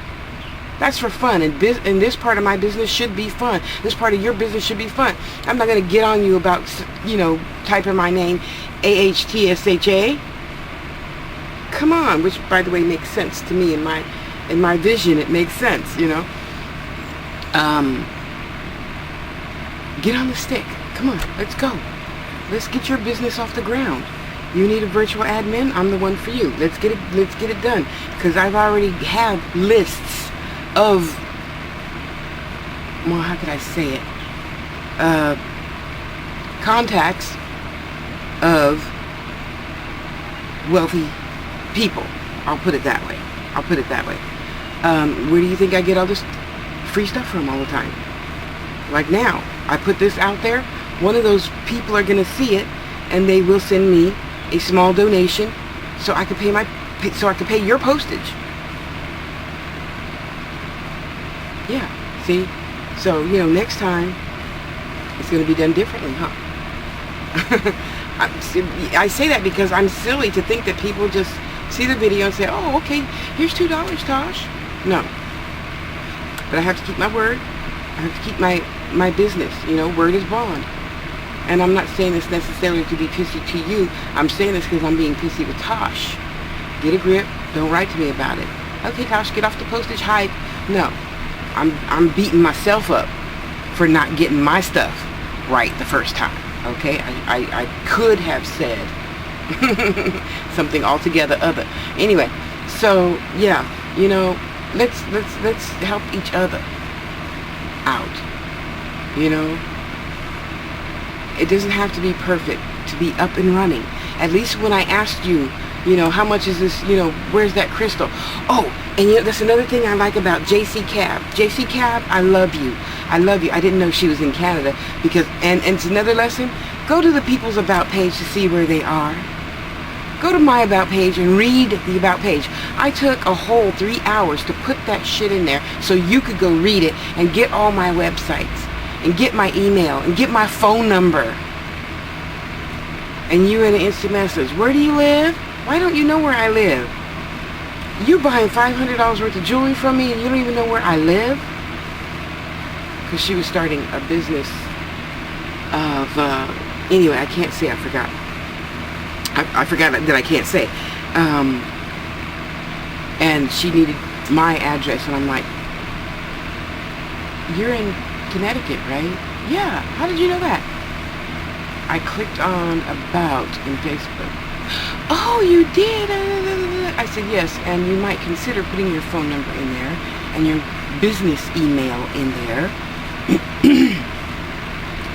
S1: That's for fun. And this part of my business should be fun. This part of your business should be fun. I'm not going to get on you about, you know, typing my name, AHTSHA. Come on, which, by the way, makes sense to me in my vision. It makes sense, you know. Get on the stick. Come on, let's go. Let's get your business off the ground. You need a virtual admin? I'm the one for you. Let's get it done. Because I've already have lists of, well, how could I say it? Contacts of wealthy people. I'll put it that way. Where do you think I get all this free stuff from all the time? Like now, I put this out there. One of those people are going to see it, and they will send me a small donation so I can pay your postage. See? So, next time, it's going to be done differently, huh? I say that because I'm silly to think that people just see the video and say, oh, okay, here's $2, Tosh. No. But I have to keep my word. I have to keep my business. Word is bond. And I'm not saying this necessarily to be pissy to you. I'm saying this because I'm being pissy with Tosh. Get a grip. Don't write to me about it. Okay, Tosh, get off the postage hike. No. I'm beating myself up for not getting my stuff right the first time. Okay? I could have said something altogether other. Anyway, so yeah, let's help each other out. It doesn't have to be perfect to be up and running. At least when I asked you, how much is this, where's that crystal? Oh, and that's another thing I like about JC Cab. JC Cab, I love you. I love you. I didn't know she was in Canada because, and it's another lesson, go to the People's About page to see where they are. Go to my About page and read the About page. I took a whole 3 hours to put that shit in there so you could go read it and get all my websites and get my email and get my phone number. And you in an instant message, where do you live? Why don't you know where I live? You're buying $500 worth of jewelry from me and you don't even know where I live? Because she was starting a business of, anyway, I can't say, I forgot. I forgot that I can't say. And she needed my address and I'm like, you're in Connecticut, right? Yeah, how did you know that? I clicked on About in Facebook. Oh, you did? I said, yes, and you might consider putting your phone number in there and your business email in there.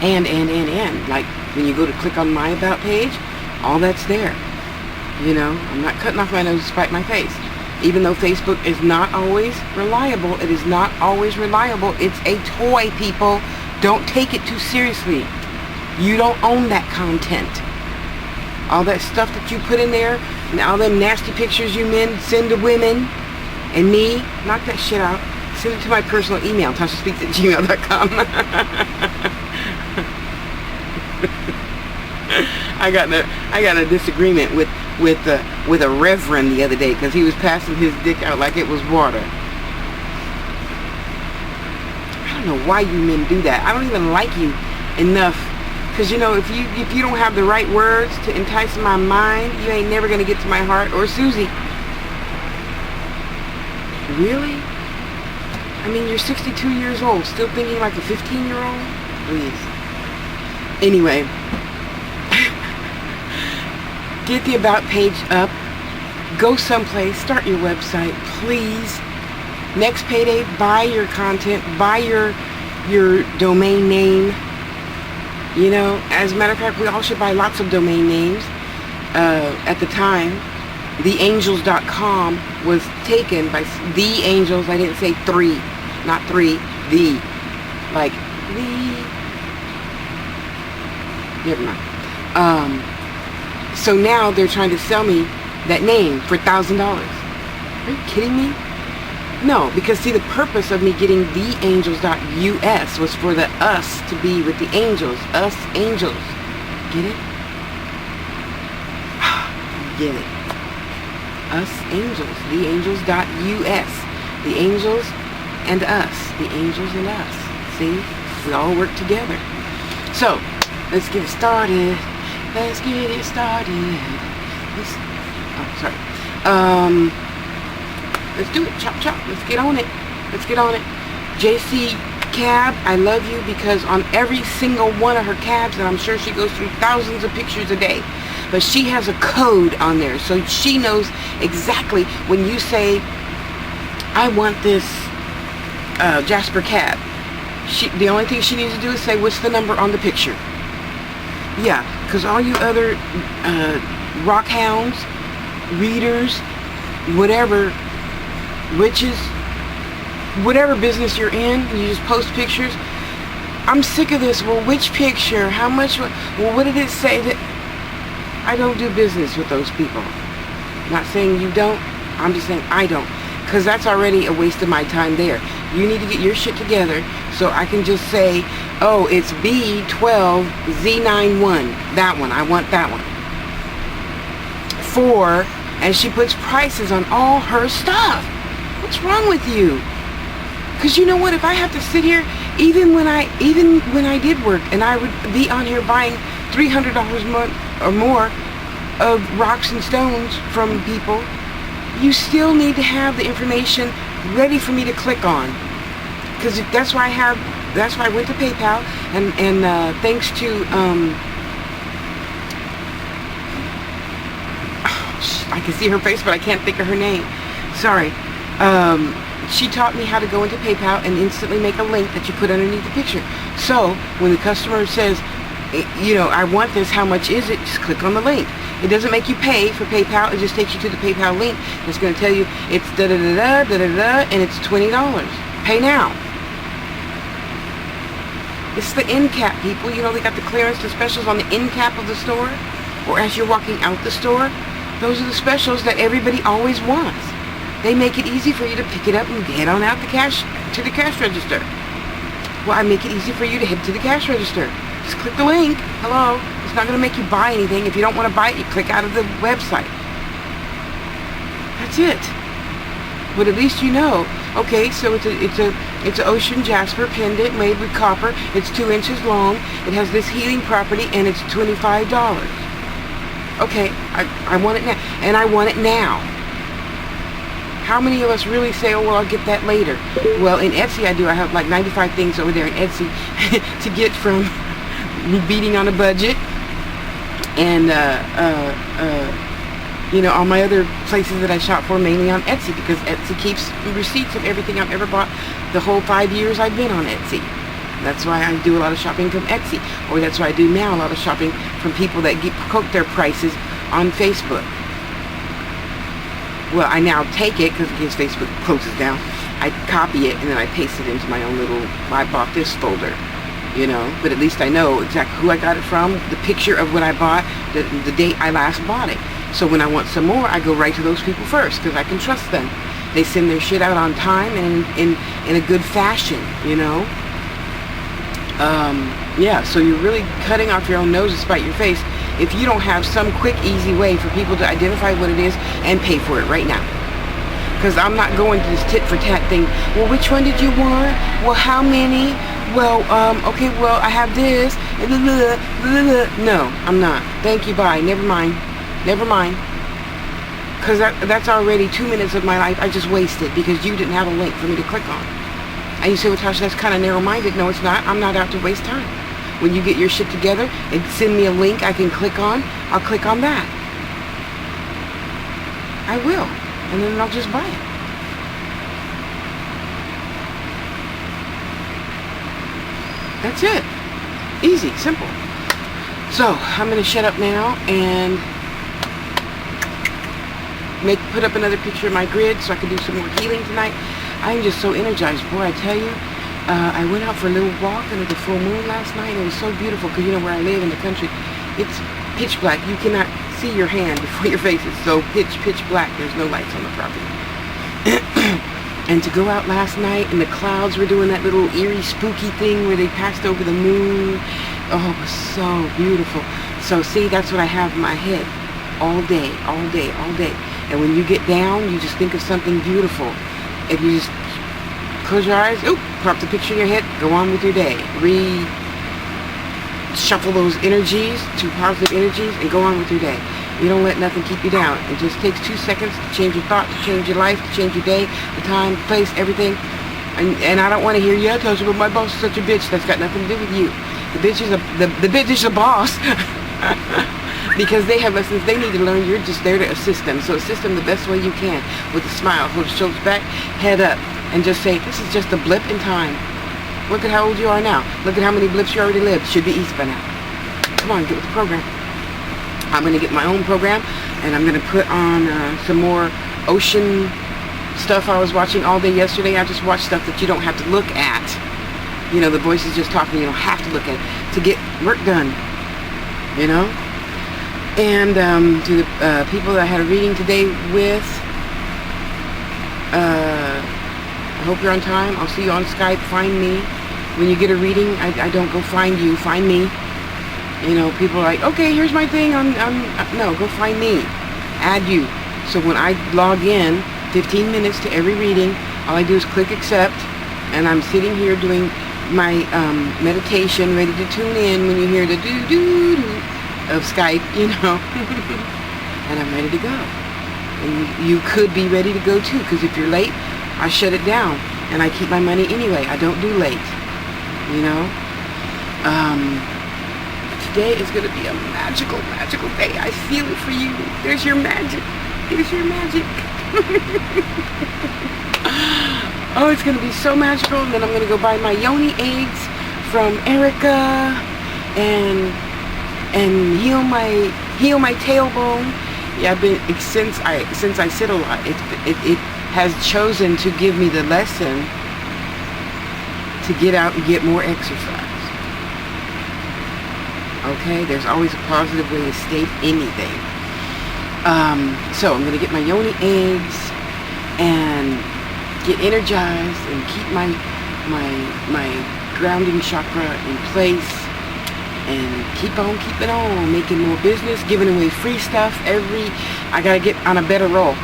S1: and like when you go to click on my About page, all that's there. I'm not cutting off my nose to spite my face. Even though Facebook is not always reliable, it is not always reliable. It's a toy, people. Don't take it too seriously. You don't own that content. All that stuff that you put in there, and all them nasty pictures you men send to women, and me, knock that shit out. Send it to my personal email, TashaSpeaks@gmail.com. I got in a disagreement with a reverend the other day because he was passing his dick out like it was water. I don't know why you men do that. I don't even like you enough. Because, if you don't have the right words to entice my mind, you ain't never going to get to my heart or Susie. Really? I mean, you're 62 years old, still thinking like a 15-year-old? Please. Anyway, get the About page up. Go someplace. Start your website, please. Next payday, buy your content. Buy your domain name. As a matter of fact, we all should buy lots of domain names. At the time, theangels.com was taken by The Angels. I didn't say three, not three, the. Like, the. Never mind. So now they're trying to sell me that name for $1,000. Are you kidding me? No, because see, the purpose of me getting theangels.us was for the us to be with the angels. Us angels. Get it? Get it. Us angels. Theangels.us. The angels and us. The angels and us. See? We all work together. So, let's get it started. Let's get it started. Let's do it. Chop, chop. Let's get on it. Let's get on it. JC Cab, I love you because on every single one of her cabs, and I'm sure she goes through thousands of pictures a day, but she has a code on there. So she knows exactly when you say, I want this Jasper cab. The only thing she needs to do is say, what's the number on the picture? Yeah, because all you other rock hounds, readers, whatever, witches, whatever business you're in, you just post pictures. I'm sick of this. Well, which picture? How much? Well, what did it say? That I don't do business with those people. Not saying you don't. I'm just saying I don't. Because that's already a waste of my time there. You need to get your shit together so I can just say, oh, it's B12Z91. That one. I want that one. 4, and she puts prices on all her stuff. What's wrong with you? Because you know what? If I have to sit here, even when I did work, and I would be on here buying $300 a month or more of rocks and stones from people, you still need to have the information ready for me to click on. Because that's why I went to PayPal, and thanks to I can see her face, but I can't think of her name. Sorry. She taught me how to go into PayPal and instantly make a link that you put underneath the picture. So when the customer says, you know, I want this, how much is it? Just click on the link. It doesn't make you pay for PayPal. It just takes you to the PayPal link. It's going to tell you it's da-da-da-da, da-da-da, and it's $20. Pay now. It's the end cap, people. You know, they got the clearance, the specials on the end cap of the store, or as you're walking out the store. Those are the specials that everybody always wants. They make it easy for you to pick it up and head on out to the cash register. Well, I make it easy for you to head to the cash register. Just click the link. Hello. It's not going to make you buy anything. If you don't want to buy it, you click out of the website. That's it. But at least you know. Okay, so it's an ocean jasper pendant made with copper. It's 2 inches long. It has this healing property, and it's $25. Okay, I want it now, and I want it now. How many of us really say, oh, well, I'll get that later? Well, in Etsy I do. I have like 95 things over there in Etsy to get from beating on a budget and, you know, all my other places that I shop for, mainly on Etsy, because Etsy keeps receipts of everything I've ever bought the whole 5 years I've been on Etsy. That's why I do a lot of shopping from Etsy, or that's why I do now a lot of shopping from people that quote their prices on Facebook. Well, I now take it, because in case Facebook closes down, I copy it and then I paste it into my own little I bought this folder, you know. But at least I know exactly who I got it from, the picture of what I bought, the date I last bought it. So when I want some more, I go right to those people first, because I can trust them. They send their shit out on time and in a good fashion, you know. Yeah, so you're really cutting off your own nose to spite your face if you don't have some quick, easy way for people to identify what it is and pay for it right now. Because I'm not going to this tit-for-tat thing. Well, which one did you want? Well, how many? Well, okay, well, I have this. No, I'm not. Thank you, bye. Never mind. Never mind. Because that's already 2 minutes of my life I just wasted because you didn't have a link for me to click on. And you say, well, Tasha, that's kind of narrow-minded. No, it's not. I'm not out to waste time. When you get your shit together and send me a link I can click on, I'll click on that. I will. And then I'll just buy it. That's it. Easy. Simple. So, I'm going to shut up now and put up another picture of my grid so I can do some more healing tonight. I'm just so energized. Boy, I tell you. I went out for a little walk under the full moon last night, and it was so beautiful because, you know, where I live in the country, it's pitch black. You cannot see your hand before your face. It's so pitch black. There's no lights on the property. And to go out last night, and the clouds were doing that little eerie, spooky thing where they passed over the moon. Oh, it was so beautiful. So, see, that's what I have in my head all day, all day, all day. And when you get down, you just think of something beautiful. And you just close your eyes, crop the picture in your head, go on with your day. Shuffle those energies to positive energies and go on with your day. You don't let nothing keep you down. It just takes 2 seconds to change your thought, to change your life, to change your day, the time, the place, everything. And I don't want to hear, yeah, Tasha, but my boss is such a bitch. That's got nothing to do with you. The bitch is a boss. Because they have lessons they need to learn. You're just there to assist them. So assist them the best way you can with a smile, hold your shoulders back, head up. And just say, this is just a blip in time. Look at how old you are now. Look at how many blips you already lived. Should be easy by now. Come on, get with the program. I'm going to get my own program, and I'm going to put on some more ocean stuff I was watching all day yesterday. I just watched stuff that you don't have to look at. You know, the voice is just talking. You don't have to look at it to get work done. You know? And to the people that I had a reading today with, hope you're on time. I'll see you on Skype. Find me. When you get a reading, I don't go find you. Find me. You know, people are like, okay, here's my thing. No, go find me. Add you. So when I log in, 15 minutes to every reading, all I do is click accept, and I'm sitting here doing my meditation, ready to tune in when you hear the doo-doo-doo of Skype, you know. And I'm ready to go. And you could be ready to go too, because if you're late, I shut it down, and I keep my money anyway. I don't do late, you know. Today is going to be a magical, magical day. I feel it for you. There's your magic. There's your magic. Oh, it's going to be so magical. And then I'm going to go buy my yoni eggs from Erica and heal my tailbone. Yeah, I've been since I sit a lot. It has chosen to give me the lesson to get out and get more exercise. Okay, there's always a positive way to state anything. So I'm gonna get my yoni eggs and get energized and keep my grounding chakra in place and keep on keeping on, making more business, giving away free stuff. I gotta get on a better roll.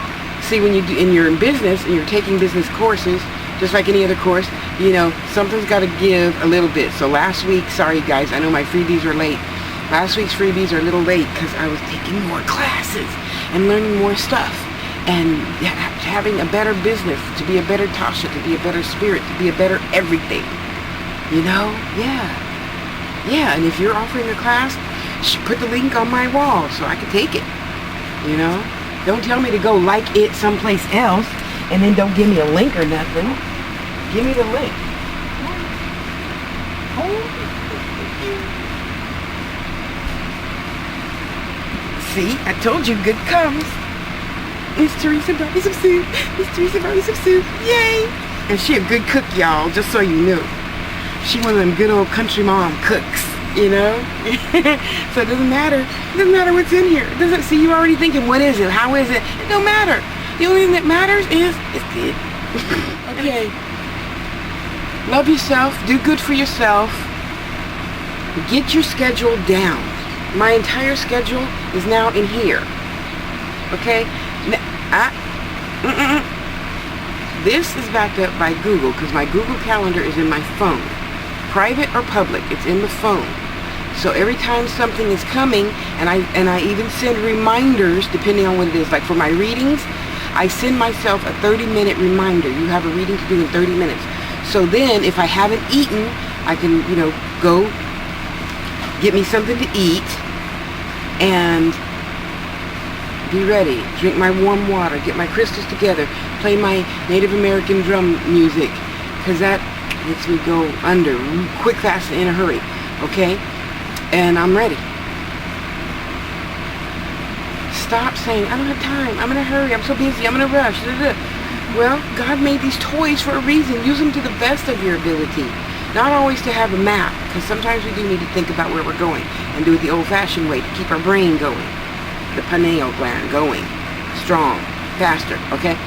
S1: See, when you're in business and you're taking business courses, just like any other course, you know, something's got to give a little bit. So last week, sorry guys, I know my freebies are late. Last week's freebies are a little late because I was taking more classes and learning more stuff and having a better business, to be a better Tasha, to be a better spirit, to be a better everything. You know? Yeah, and if you're offering a class, put the link on my wall so I can take it. You know? Don't tell me to go like it someplace else and then don't give me a link or nothing. Give me the link. See, I told you good comes. Miss Teresa brought me some soup. Miss Teresa brought me some soup. Yay! And she a good cook, y'all, just so you know. She one of them good old country mom cooks, you know? So it doesn't matter. It doesn't matter what's in here. It doesn't, see, you already thinking, what is it? How is it? It don't matter. The only thing that matters is it's good. Okay. Love yourself. Do good for yourself. Get your schedule down. My entire schedule is now in here. Okay? This is backed up by Google because my Google Calendar is in my phone. Private or public, it's in the phone. So every time something is coming, and I even send reminders depending on what it is. Like for my readings, I send myself a 30-minute reminder. You have a reading to do in 30 minutes. So then if I haven't eaten, I can, you know, go get me something to eat and be ready. Drink my warm water, get my crystals together, play my Native American drum music, because that makes me go under quick, fast, and in a hurry. Okay? And I'm ready. Stop saying, I don't have time, I'm in a hurry, I'm so busy, I'm in a rush. Well, God made these toys for a reason. Use them to the best of your ability. Not always to have a map, because sometimes we do need to think about where we're going and do it the old-fashioned way to keep our brain going. The pineal gland going strong, faster, okay?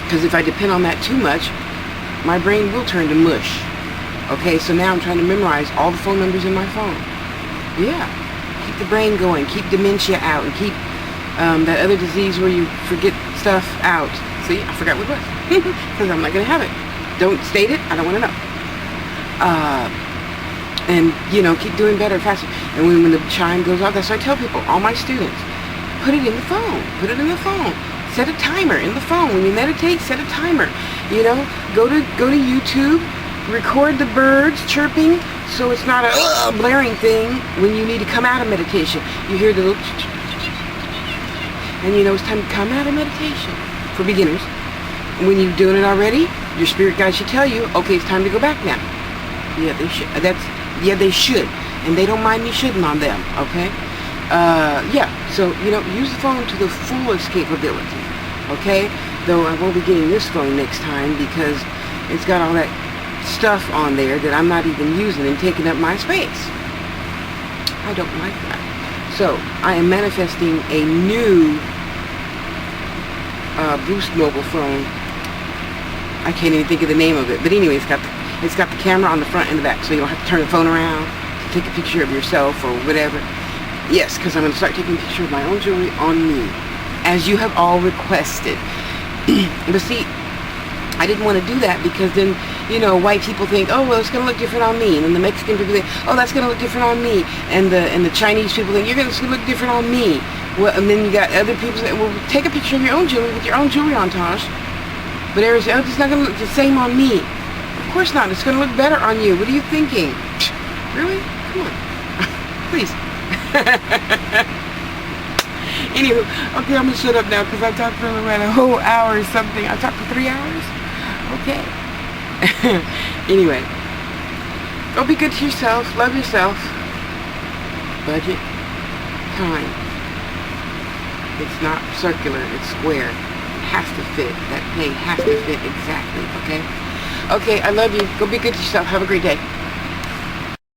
S1: Because if I depend on that too much, my brain will turn to mush. Okay, so now I'm trying to memorize all the phone numbers in my phone. Yeah, keep the brain going, keep dementia out, and keep that other disease where you forget stuff out. See, I forgot what it was, because I'm not going to have it. Don't state it, I don't want to know. And, you know, keep doing better, faster. And when the chime goes off, that's what I tell people, all my students, put it in the phone. Put it in the phone. Set a timer in the phone. When you meditate, set a timer. You know, go to YouTube, record the birds chirping, so it's not a blaring thing when you need to come out of meditation. You hear the little and you know it's time to come out of meditation for beginners. When you're doing it already, your spirit guide should tell you, okay, it's time to go back now. Yeah, they should. They should, and they don't mind me shitting on them. Okay. Yeah. So you know, use the phone to the fullest capability. Okay. Though I won't be getting this phone next time because it's got all that stuff on there that I'm not even using and taking up my space. I don't like that. So I am manifesting a new Boost mobile phone I can't even think of the name of it. But anyway, it's got the camera on the front and the back, so you don't have to turn the phone around to take a picture of yourself or whatever. Yes, because I'm going to start taking a picture of my own jewelry on me, as you have all requested. But see, I didn't want to do that because then, you know, white people think, oh, well, it's going to look different on me. And then the Mexican people think, oh, that's going to look different on me. And the Chinese people think, it's going to look different on me. Well, and then you got other people saying, well, take a picture of your own jewelry with your own jewelry on, Tosh. But it's not going to look the same on me. Of course not. It's going to look better on you. What are you thinking? Really? Come on. Please. Anywho, okay, I'm going to shut up now because I talked for around a whole hour or something. I talked for 3 hours? Okay. Anyway. Go be good to yourself. Love yourself. Budget. Time. It's not circular. It's square. It has to fit. That pay has to fit exactly. Okay? Okay, I love you. Go be good to yourself. Have a great day.